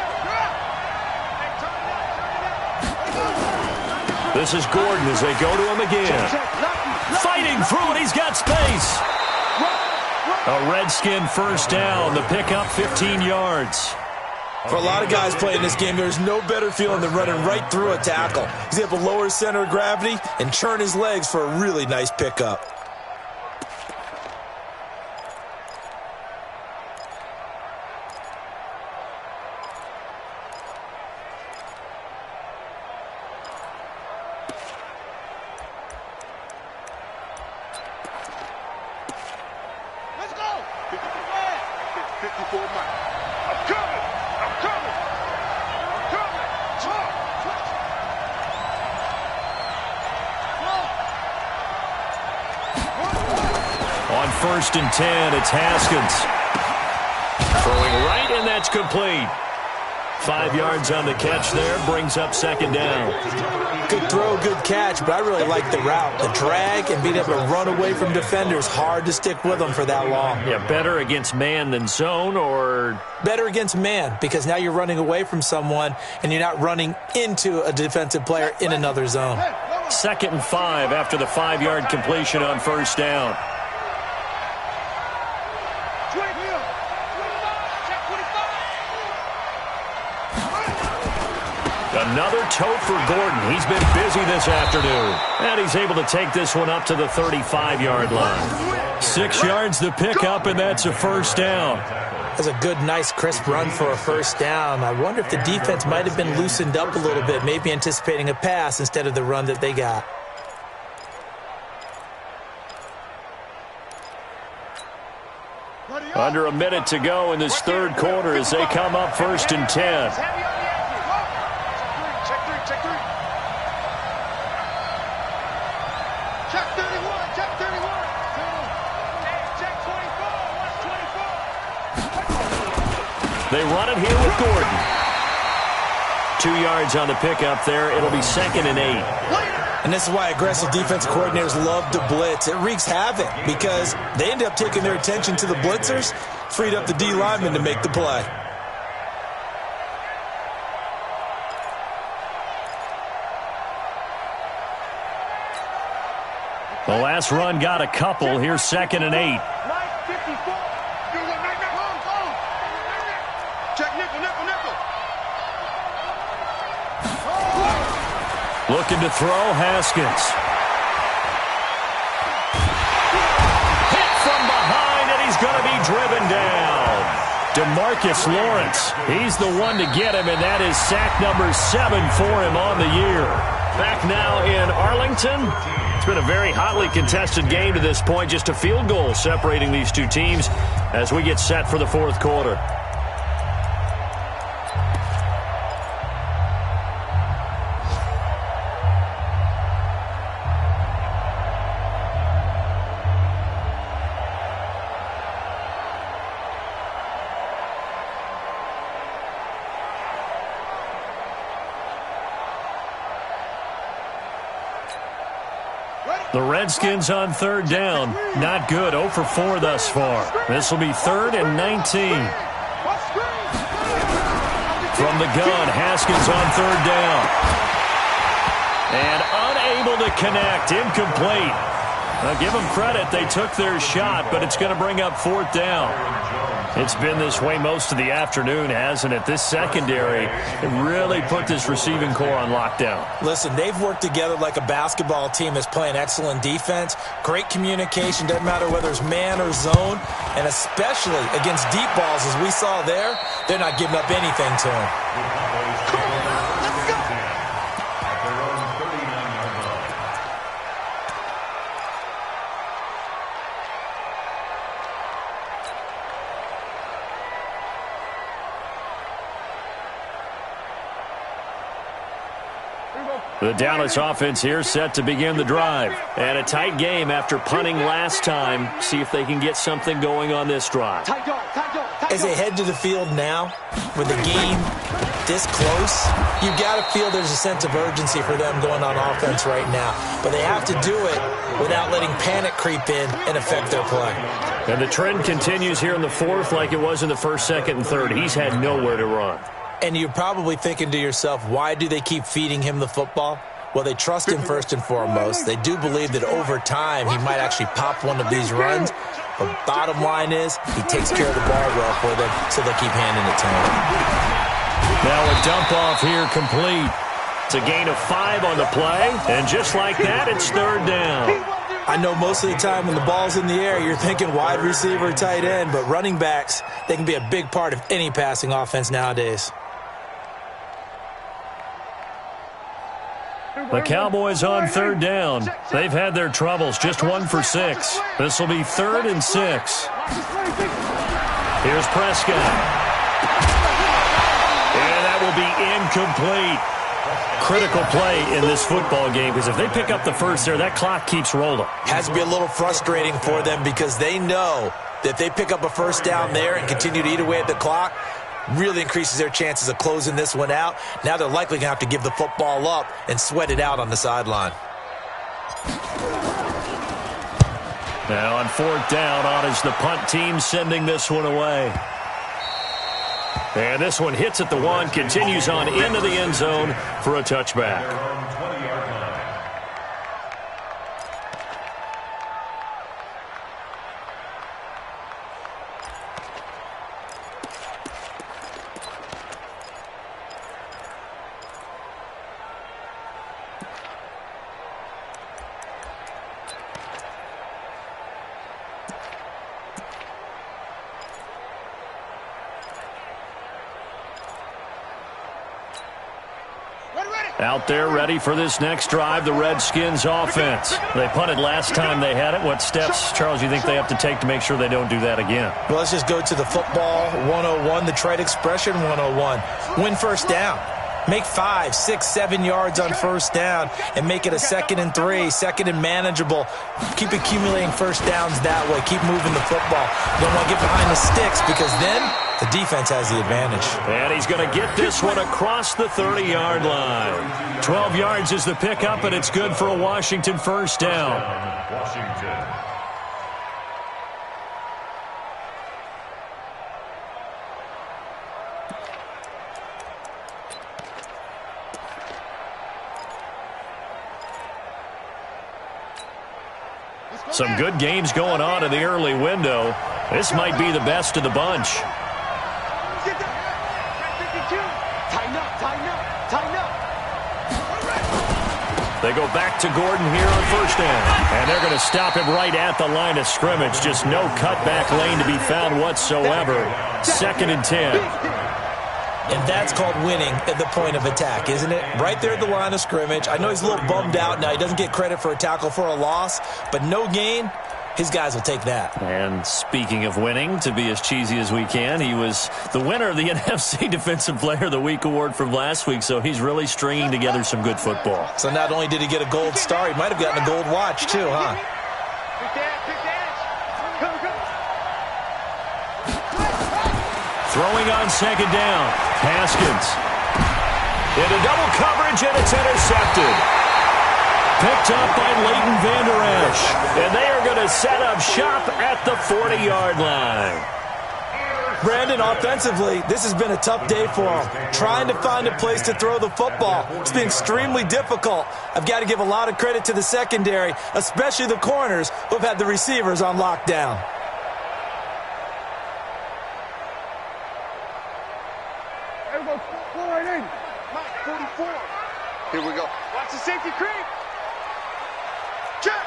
This is Gordon as they go to him again. Fighting through it. He's got space. A Redskin first down. The pickup 15 yards. For a lot of guys playing this game, there's no better feeling than running right through a tackle. He's able to lower his center of gravity and turn his legs for a really nice pickup. Let's go. 54 miles. I'm coming. On 1st and 10, it's Haskins. Throwing right, and that's complete. 5 yards on the catch there, brings up 2nd down. Good throw, good catch, but I really like the route. The drag and being able to run away from defenders, hard to stick with them for that long. Yeah, better against man than zone, or? Better against man, because now you're running away from someone and you're not running into a defensive player in another zone. 2nd and 5 after the 5-yard completion on 1st down. Another toe for Gordon. He's been busy this afternoon. And he's able to take this one up to the 35-yard line. 6 yards the pickup, and that's a first down. That's a good, nice, crisp run for a first down. I wonder if the defense might have been loosened up a little bit, maybe anticipating a pass instead of the run that they got. Under a minute to go in this third quarter as they come up 1st and 10. Check three. Check 31. Check 31. Check 24. Watch 24. They run it here with Gordon. 2 yards on the pickup there. It'll be 2nd and 8. And this is why aggressive defense coordinators love to blitz. It wreaks havoc because they end up taking their attention to the blitzers, freed up the D lineman to make the play. The last run got a couple. Here's 2nd and 8. Mike 54. Looking to throw, Haskins. Hit from behind, and he's going to be driven down. DeMarcus Lawrence, he's the one to get him, and that is sack number 7 for him on the year. Back now in Arlington. It's been a very hotly contested game to this point. Just a field goal separating these two teams as we get set for the fourth quarter. The Redskins on third down. Not good. 0 for 4 thus far. This will be 3rd and 19. From the gun, Haskins on third down. And unable to connect. Incomplete. Now give them credit. They took their shot, but it's going to bring up 4th down. It's been this way most of the afternoon, hasn't it? This secondary really put this receiving core on lockdown. Listen, they've worked together like a basketball team that's playing excellent defense. Great communication. Doesn't matter whether it's man or zone. And especially against deep balls, as we saw there, they're not giving up anything to them. The Dallas offense here set to begin the drive. And a tight game after punting last time. See if they can get something going on this drive. As they head to the field now, with the game this close, you got to feel there's a sense of urgency for them going on offense right now. But they have to do it without letting panic creep in and affect their play. And the trend continues here in the fourth like it was in the first, second, and third. He's had nowhere to run. And you're probably thinking to yourself, why do they keep feeding him the football? Well, they trust him first and foremost. They do believe that over time he might actually pop one of these runs. But bottom line is he takes care of the ball well for them, so they keep handing it to him. Now a dump off here complete. It's a gain of 5 on the play. And just like that, it's 3rd down. I know most of the time when the ball's in the air, you're thinking wide receiver, tight end. But running backs, they can be a big part of any passing offense nowadays. The Cowboys on 3rd down. They've had their troubles, just 1 for 6. This will be 3rd and 6. Here's Prescott. And that will be incomplete. Critical play in this football game, because if they pick up the first there, that clock keeps rolling. Has to be a little frustrating for them because they know that if they pick up a first down there and continue to eat away at the clock, really increases their chances of closing this one out. Now they're likely going to have to give the football up and sweat it out on the sideline. Now on 4th down, on is the punt team sending this one away. And this one hits at the 1, continues on into the end zone for a touchback. Out there ready for this next drive, the Redskins offense. They punted last time they had it. What steps, Charles, you think they have to take to make sure they don't do that again? Well, let's just go to the football 101, the trade expression 101. Win first down. Make 5, 6, 7 yards on first down and make it a 2nd and 3, 2nd and manageable. Keep accumulating first downs that way. Keep moving the football. You don't want to get behind the sticks because then the defense has the advantage. And he's going to get this one across the 30-yard line. 12 yards is the pickup, and it's good for a Washington first down. Washington. Some good games going on in the early window. This might be the best of the bunch. They go back to Gordon here on first down. And they're going to stop him right at the line of scrimmage. Just no cutback lane to be found whatsoever. 2nd and 10. And that's called winning at the point of attack, isn't it? Right there at the line of scrimmage. I know he's a little bummed out now. He doesn't get credit for a tackle for a loss, but no gain, his guys will take that. And speaking of winning, to be as cheesy as we can, he was the winner of the NFC Defensive Player of the Week award from last week, so he's really stringing together some good football. So not only did he get a gold star, he might have gotten a gold watch too, huh? Throwing on 2nd down. Haskins. Into double coverage, and it's intercepted. Picked up by Leighton Vander Esch. And they are going to set up shop at the 40-yard line. Brandon, offensively, this has been a tough day for him. Trying to find a place to throw the football. It's been extremely difficult. I've got to give a lot of credit to the secondary, especially the corners who've had the receivers on lockdown. Here we go. Watch the safety creep. Check.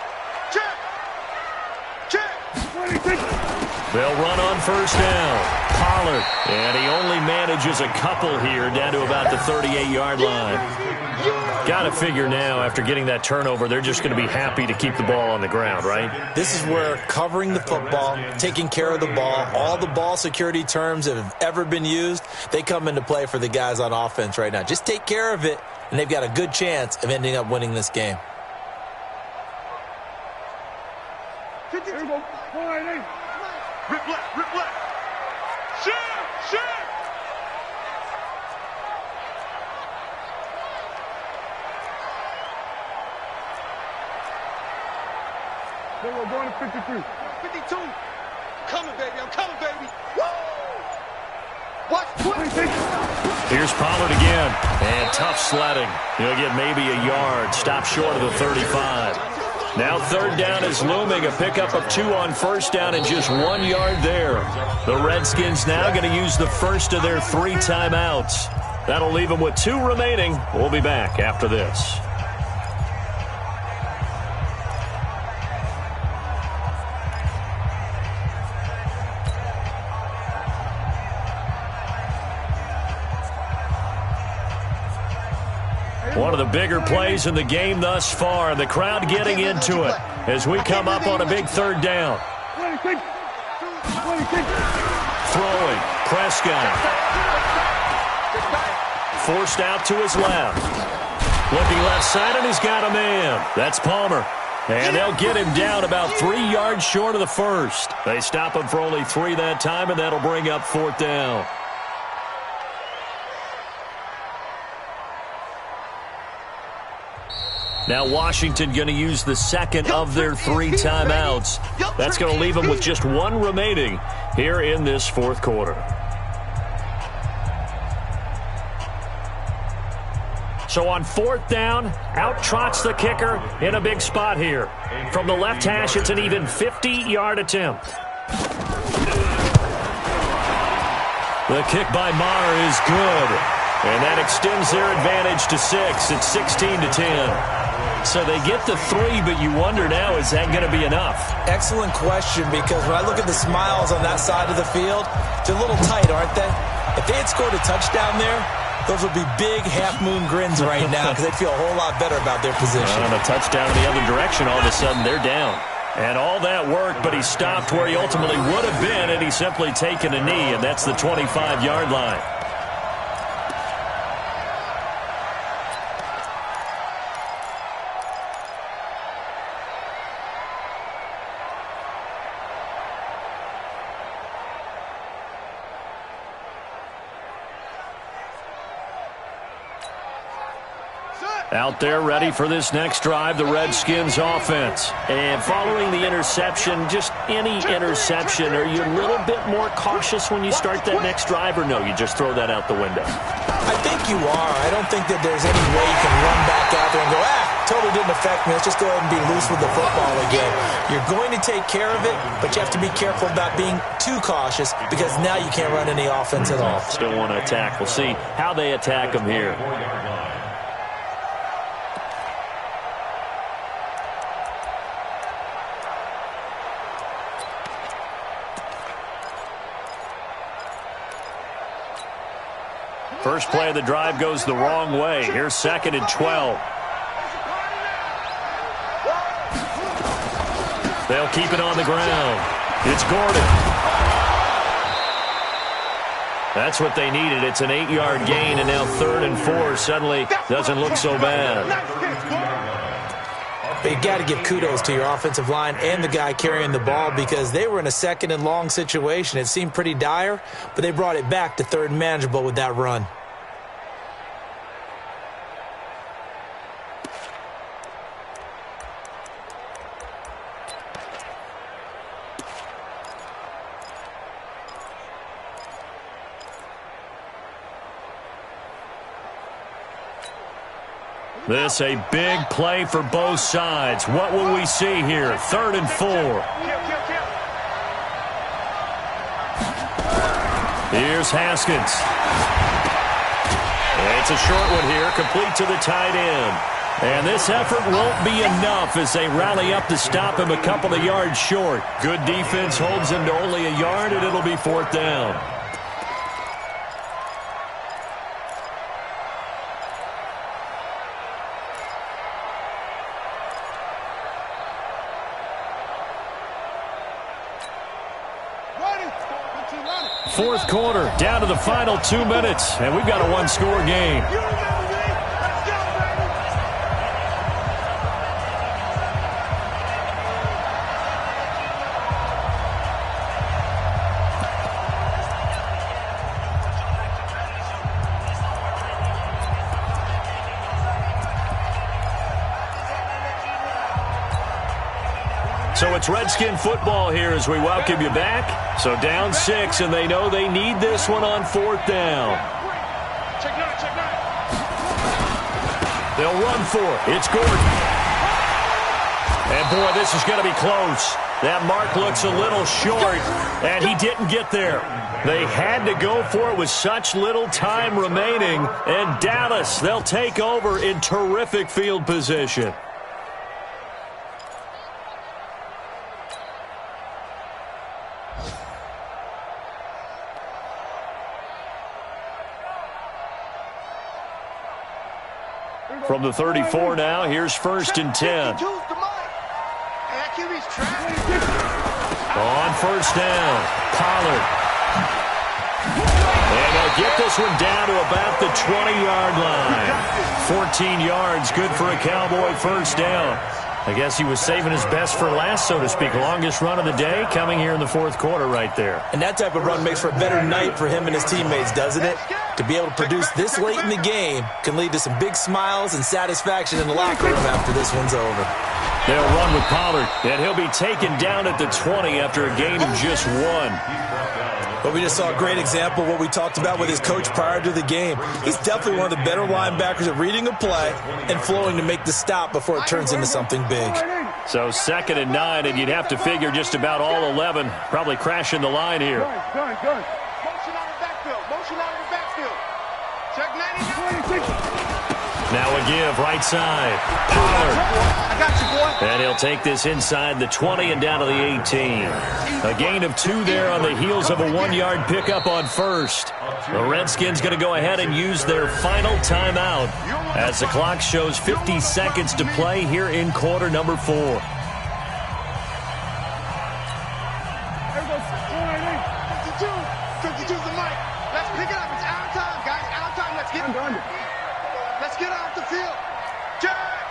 They'll run on first down. Pollard. And he only manages a couple here down to about the 38-yard line. Got to figure now, after getting that turnover, they're just going to be happy to keep the ball on the ground, right? This is where covering the football, taking care of the ball, all the ball security terms that have ever been used, they come into play for the guys on offense right now. Just take care of it, and they've got a good chance of ending up winning this game. Rip left. Shoot. Then we're going to 53. 52. I'm coming, baby. Woo! Watch. Here's Pollard again. And tough sledding. He'll get maybe a yard. Stop short of the 35. Now 3rd down is looming. A pickup of 2 on first down and just 1 yard there. The Redskins now going to use the first of their 3 timeouts. That'll leave them with 2 remaining. We'll be back after this. One of the bigger plays in the game thus far. The crowd getting into it as we come up on a big 3rd down. Throwing. Prescott. Forced out to his left. Looking left side, and he's got a man. That's Palmer. And they'll get him down about 3 yards short of the first. They stop him for only 3 that time, and that'll bring up 4th down. Now Washington going to use the second of their 3 timeouts. That's going to leave them with just 1 remaining here in this 4th quarter. So on 4th down, out trots the kicker in a big spot here. From the left hash, it's an even 50-yard attempt. The kick by Maher is good. And that extends their advantage to 6. It's 16-10. So they get the 3, but you wonder now, is that going to be enough? Excellent question, because when I look at the smiles on that side of the field, they're a little tight, aren't they? If they had scored a touchdown there, those would be big half-moon grins right now because they'd feel a whole lot better about their position. On a touchdown in the other direction, all of a sudden they're down. And all that work, but he stopped where he ultimately would have been, and he's simply taken a knee, and that's the 25-yard line. Out there ready for this next drive, the Redskins offense. And following the interception, just any interception, are you a little bit more cautious when you start that next drive, or no, you just throw that out the window? I think you are. I don't think that there's any way you can run back out there and go, totally didn't affect me. Let's just go ahead and be loose with the football again. You're going to take care of it, but you have to be careful about being too cautious because now you can't run any offense at all. Still want to attack. We'll see how they attack them here. First play of the drive goes the wrong way. Here's 2nd and 12. They'll keep it on the ground. It's Gordon. That's what they needed. It's an 8-yard gain, and now 3rd and 4 suddenly doesn't look so bad. But you got to give kudos to your offensive line and the guy carrying the ball because they were in a 2nd and long situation. It seemed pretty dire, but they brought it back to 3rd and manageable with that run. This a big play for both sides. What will we see here? 3rd and 4. Here's Haskins. It's a short one here, complete to the tight end. And this effort won't be enough as they rally up to stop him a couple of yards short. Good defense holds him to only a yard, and it'll be 4th down. Fourth quarter, down to the final 2 minutes, and we've got a one-score game. So it's Redskin football here as we welcome you back. So down 6, and they know they need this one on 4th down. They'll run for it. It's Gordon. And, boy, this is going to be close. That mark looks a little short, and he didn't get there. They had to go for it with such little time remaining. And Dallas, they'll take over in terrific field position. From the 34 now, here's 1st and 10. On 1st down, Pollard. And they'll get this one down to about the 20-yard line. 14 yards, good for a Cowboy 1st down. I guess he was saving his best for last, so to speak. Longest run of the day coming here in the 4th quarter right there. And that type of run makes for a better night for him and his teammates, doesn't it? To be able to produce this late in the game can lead to some big smiles and satisfaction in the locker room after this one's over. They'll run with Pollard, and he'll be taken down at the 20 after a gain of just 1. But we just saw a great example of what we talked about with his coach prior to the game. He's definitely one of the better linebackers at reading a play and flowing to make the stop before it turns into something big. So 2nd and 9, and you'd have to figure just about all 11 probably crashing the line here. Motion out of the backfield. Motion out of the backfield. Check 99. Now a give, right side. Pollard. I got you, boy. And he'll take this inside the 20 and down to the 18. A gain of 2 there on the heels of a 1-yard pickup on 1st. The Redskins going to go ahead and use their final timeout as the clock shows 50 seconds to play here in quarter number 4. There goes 52. 52's the mic. Let's pick it up. It's out of time, guys. Out of time. Let's get off the field. Jack!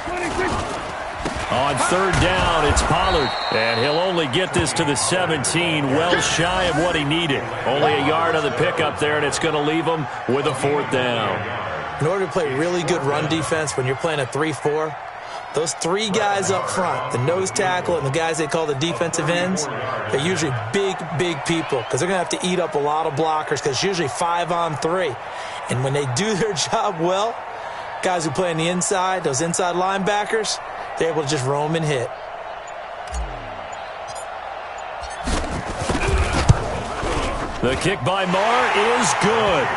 26. On 3rd down, it's Pollard. And he'll only get this to the 17, well shy of what he needed. Only a yard on the pickup there, and it's going to leave him with a 4th down. In order to play really good run defense when you're playing a 3-4, those three guys up front, the nose tackle and the guys they call the defensive ends, they're usually big, big people because they're going to have to eat up a lot of blockers because it's usually 5-on-3. And when they do their job well, guys who play on the inside, those inside linebackers, they're able to just roam and hit. The kick by Marr is good.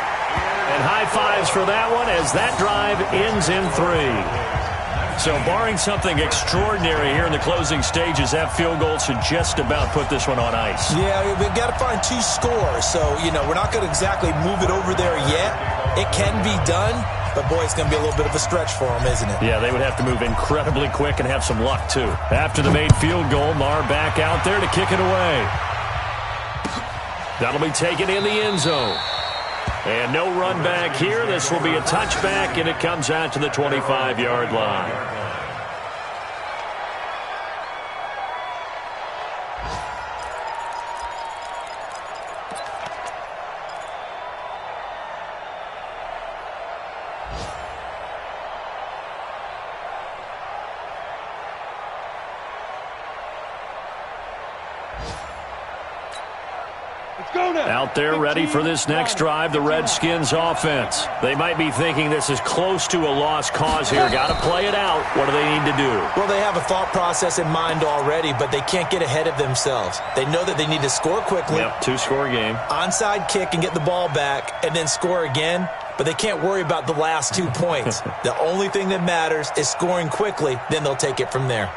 And high fives for that one as that drive ends in 3. So barring something extraordinary here in the closing stages, that field goal should just about put this one on ice. Yeah, we've got to find 2 scores. So, we're not going to exactly move it over there yet. It can be done, but, boy, it's going to be a little bit of a stretch for them, isn't it? Yeah, they would have to move incredibly quick and have some luck, too. After the made field goal, Marr back out there to kick it away. That'll be taken in the end zone. And no run back here. This will be a touchback, and it comes out to the 25-yard line. Out there ready for this next drive, the Redskins offense. They might be thinking this is close to a lost cause here. Got to play it out. What do they need to do? Well, they have a thought process in mind already, but they can't get ahead of themselves. They know that they need to score quickly. Yep, 2-score game. Onside kick and get the ball back and then score again, but they can't worry about the last 2 points. The only thing that matters is scoring quickly, then they'll take it from there.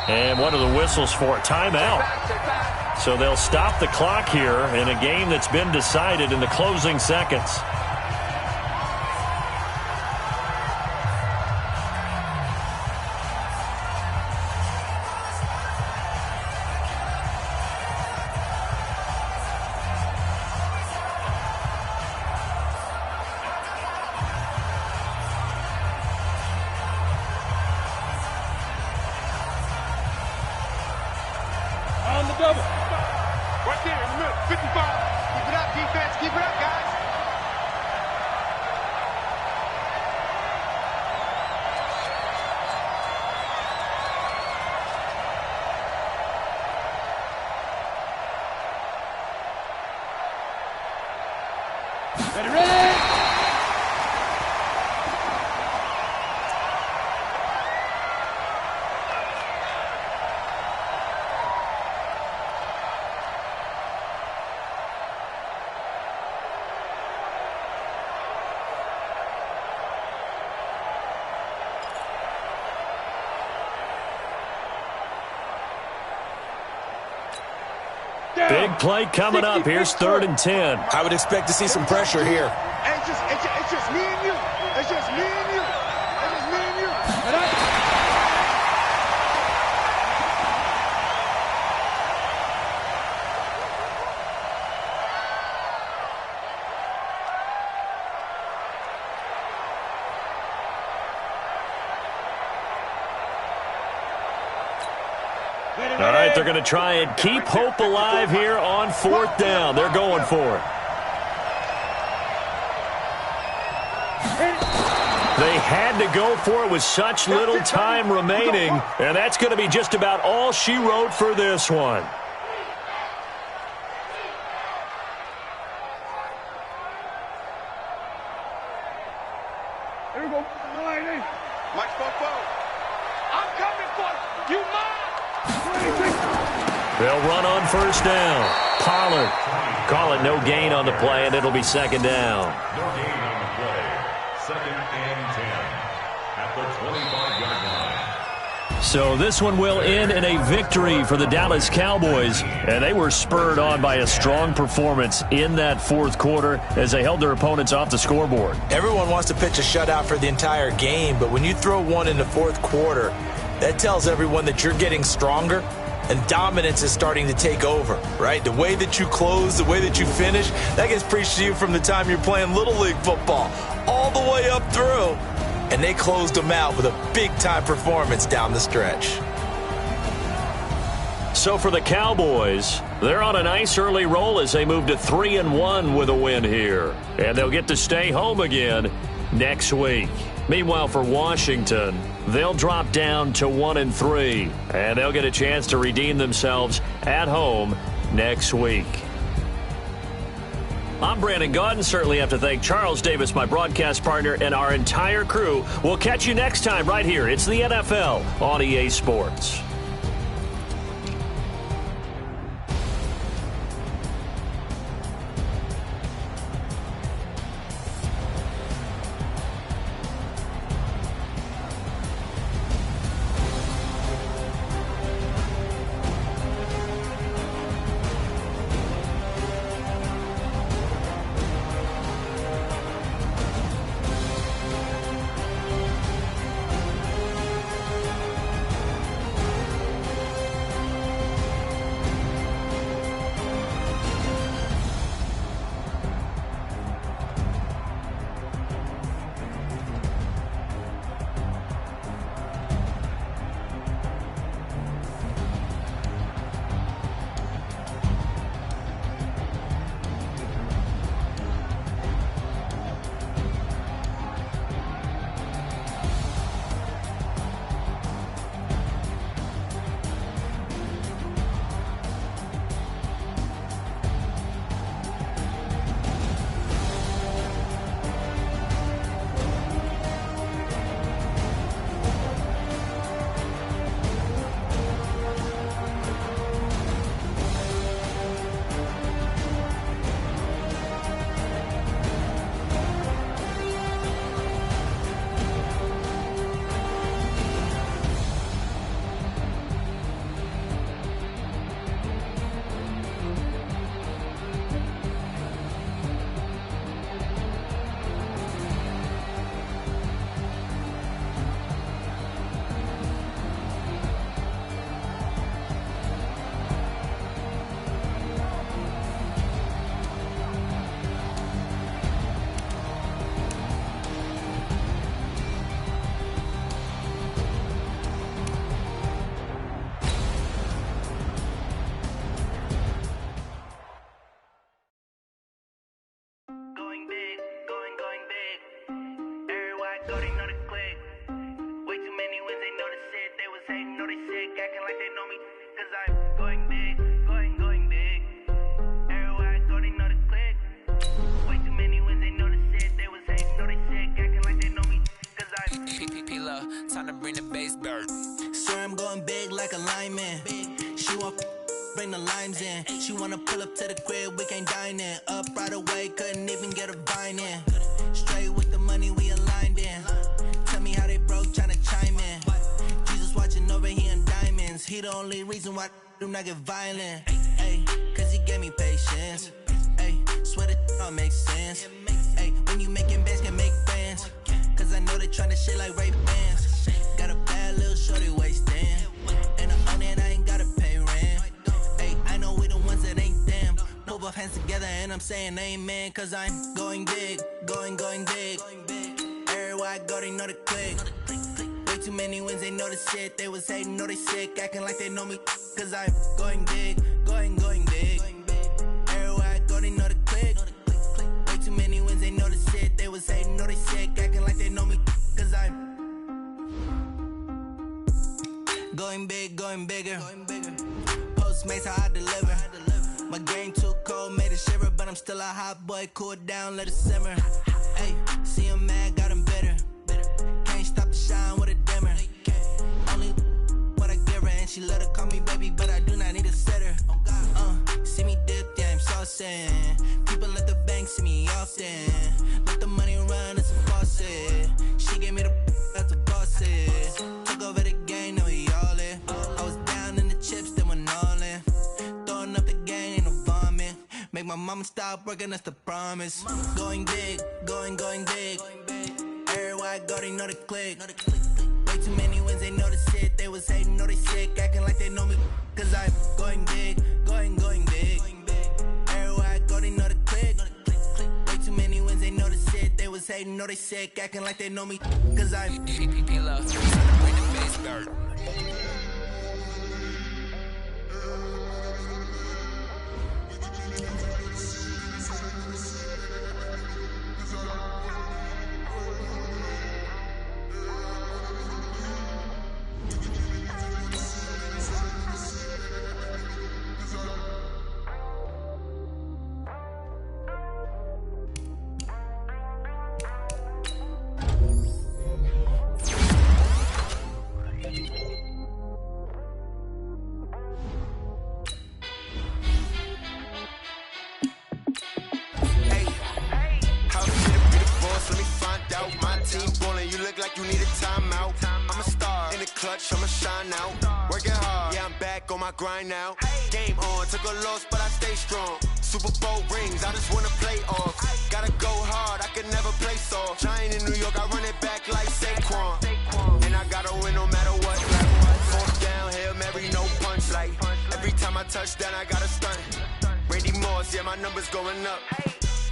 And what are the whistles for? Timeout. So they'll stop the clock here in a game that's been decided in the closing seconds. Right there in the middle, 55. Keep it up, defense. Keep it up, guys. Ready? Big play coming up. Here's 3rd and 10. I would expect to see some pressure here. It's just me and you. It's just me and you. It's just me and you. All right, they're going to try and keep hope alive here on 4th down. They're going for it. They had to go for it with such little time remaining, and that's going to be just about all she wrote for this one. Here we go. Mike spoke forward. I'm coming for you, Mike. They'll run on 1st down. Pollard. Call it no gain on the play, and it'll be 2nd down. No gain on the play. 2nd and 10 at the 25-yard line. So this one will end in a victory for the Dallas Cowboys, and they were spurred on by a strong performance in that 4th quarter as they held their opponents off the scoreboard. Everyone wants to pitch a shutout for the entire game, but when you throw one in the 4th quarter, that tells everyone that you're getting stronger and dominance is starting to take over, right? The way that you close, the way that you finish, that gets preached to you from the time you're playing Little League football all the way up through. And they closed them out with a big-time performance down the stretch. So for the Cowboys, they're on a nice early roll as they move to 3-1 with a win here. And they'll get to stay home again next week. Meanwhile, for Washington, they'll drop down to 1-3. And they'll get a chance to redeem themselves at home next week. I'm Brandon Gaudin. Certainly have to thank Charles Davis, my broadcast partner, and our entire crew. We'll catch you next time right here. It's the NFL on EA Sports. Time to bring the bass bird. Swear I'm going big like a lineman. She want bring the limes in. She wanna pull up to the crib, we can't dine in. Up right away, couldn't even get a vine in. Straight with the money we aligned in. Tell me how they broke, tryna chime in. Jesus watching over here in diamonds. He the only reason why do not get violent. Ay, cause he gave me patience. Ay, swear that all makes sense. Ay, when you making bands, can make friends. Cause I know they tryna shit like Ray Bans. Got a bad little shorty wasting. And I own it, I ain't gotta pay rent. Ay, I know we the ones that ain't them. Pull both hands together and I'm saying amen. Cause I'm going big, going big. Everywhere I go, they know the click. Way too many wins, they know the shit. They was hating, know they sick, acting like they know me. Cause I'm going big, going big. Everywhere I go, they know the click. Way too many wins, they know the shit. They was hating, know they sick, acting like they know me. Cause I'm going big, going bigger. Postmates how I deliver. My game too cold, made it shiver. But I'm still a hot boy, cool it down, let it simmer. Hey, see him mad, got him bitter. Can't stop the shine with a dimmer. Only what I give her, and she let her call me baby, but I do not need a sitter. See me dip, yeah, I'm saucing. People at the bank see me often. Let the money run, it's a faucet. She gave me the that's a boss it. Took over the game, now we all in. I was down in the chips, then went all in. Throwing up the game, ain't no vomit. Make my mama stop working, that's the promise. Going big, going big. Everywhere I go, they know the click. Way too many wins, they know the shit. They was hating, know they sick, acting like they know me. Cause I'm going big, going big. Everywhere I go, they know the click. Way too many wins, they know the shit. They was hating, know they sick, acting like they know me. Cause I'm PPP love, bring the bass bird. like you need a timeout. I'm a star in the clutch, I'ma shine out. Working hard, yeah, I'm back on my grind now. Game on, took a loss, but I stay strong. Super Bowl rings, I just wanna play off. Gotta go hard, I can never play soft. Giant in New York, I run it back like Saquon. And I gotta win no matter what. Fourth down, Hail Mary, no punch. Like every time I touch down, I gotta stunt. Randy Moss, yeah, my numbers going up.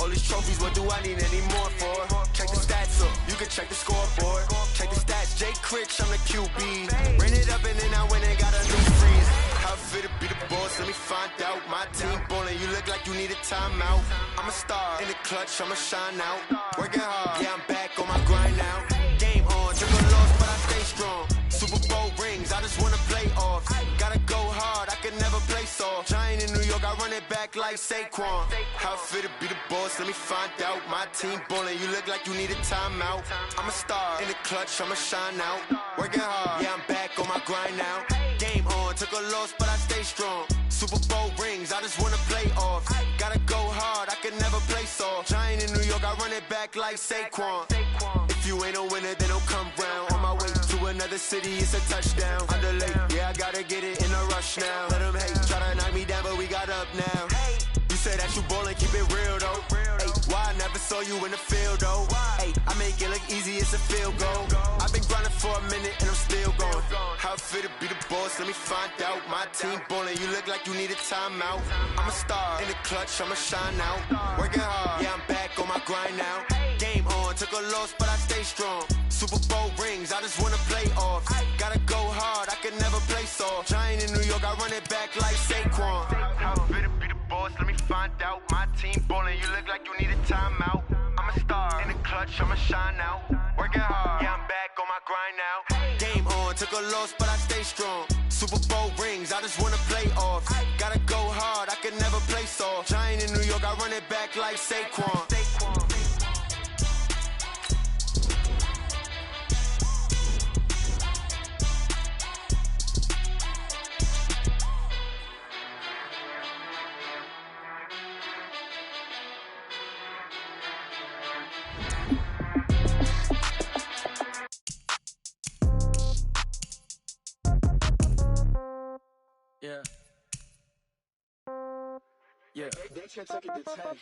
All these trophies, what do I need any more for? Check the stats up, you can check the scoreboard. Check the stats, Jay Critch, I'm the QB. Ran it up and then I went and got a new freeze. How fit to be the boss, let me find out. My team ballin', you look like you need a timeout. I'm a star in the clutch, I'ma shine out. Working hard, yeah, I'm back on my grind now. Game on, took a loss, but I stay strong. Super Bowl rings, I just wanna play off. Gotta go hard, I can never play soft. Giant in New York, I run it back like Saquon. How fit to be the boss, let me find out. My team ballin', you look like you need a timeout. I'm a star in the clutch, I'ma shine out. Working hard, yeah, I'm back on my grind now. Game on, took a loss, but I stay strong. Super Bowl rings, I just wanna play off. Gotta go hard, I can never play soft. Giant in New York, I run it back like Saquon. If you ain't a winner, then don't come round. On my way to another city, it's a touchdown. Underlay, yeah, I gotta get it in a rush now. Let them hate, try to knock me down, but we got up now. You say that you ballin', keep it real though. Ay, why I never saw you in the field though? Ay, I make it look easy, it's a field goal. I've been grinding for a minute and I'm still going. How fit to be the boss, let me find out. My team ballin', you look like you need a timeout. I'm a star in the clutch, I'ma shine out. Working hard, yeah, I'm back on my grind now. Game on, took a loss, but I stay strong. Super Bowl rings, I just wanna play off. Gotta go hard, I can never play soft. Giant in New York, I run it back like Saquon. How fit to be the boss, let me find out. My team ballin', you look like you need a timeout. I'm a star in the clutch, I'ma shine out. Working hard, yeah, I'm back on my grind now. Game on, took a loss, but I stay strong. Super Bowl rings, I just wanna play off. Gotta go hard, I can never play soft. Giant in New York, I run it back like Saquon. Yeah. Yeah.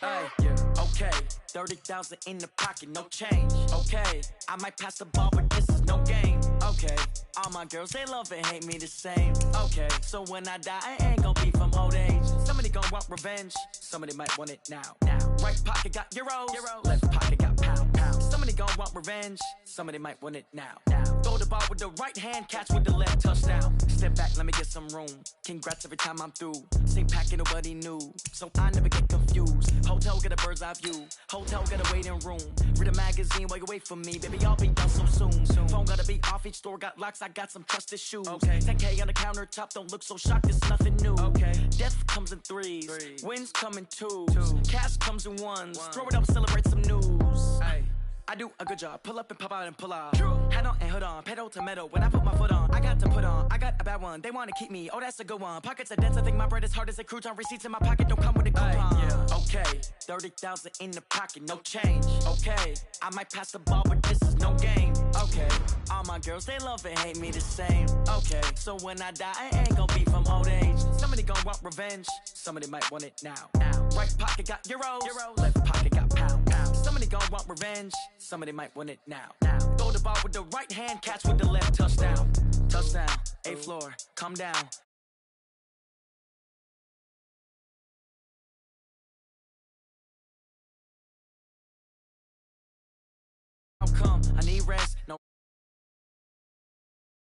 Hey, yeah. Okay. 30,000 in the pocket, no change. Okay. I might pass the ball, but this is no game. Okay. All my girls, they love and hate me the same. Okay. So when I die, I ain't gon' be from old age. Somebody gon' want revenge. Somebody might want it now. Right pocket got euros. Left pocket got pound. Somebody gon' want revenge. Somebody might want it now. Throw the ball with the right hand, catch with the left, touchdown. Step back, let me get some room. Congrats every time I'm through. Same packet, nobody knew, so I never get confused. Hotel get a bird's eye view. Hotel get a waiting room. Read a magazine while you wait for me, baby. I'll be done so soon. Phone gotta be off. Each store got locks. I got some trusted shoes. Okay. 10K on the countertop. Don't look so shocked. It's nothing new. Okay. Death comes in threes. Wins come in twos. Cash comes in ones. Throw it up, celebrate some news. Ay. I do a good job. Pull up and pop out and pull out. Head on and hood on. Pedal to metal. When I put my foot on, I got to put on. I got a bad one. They want to keep me. Oh, that's a good one. Pockets are dense. I think my bread is hard as a crouton. Receipts in my pocket don't come with a coupon. Yeah. Okay. 30,000 in the pocket. No change. Okay. I might pass the ball, but this is no game. Okay. All my girls, they love and hate me the same. Okay. So when I die, I ain't gon' be from old age. Somebody gon' want revenge. Somebody might want it now. Right pocket got euros. Left pocket got pound. Somebody gon' want revenge. Somebody might want it now. Throw the ball with the right hand, catch with the left, touchdown. Touchdown, A floor, come down. Come, I need rest. No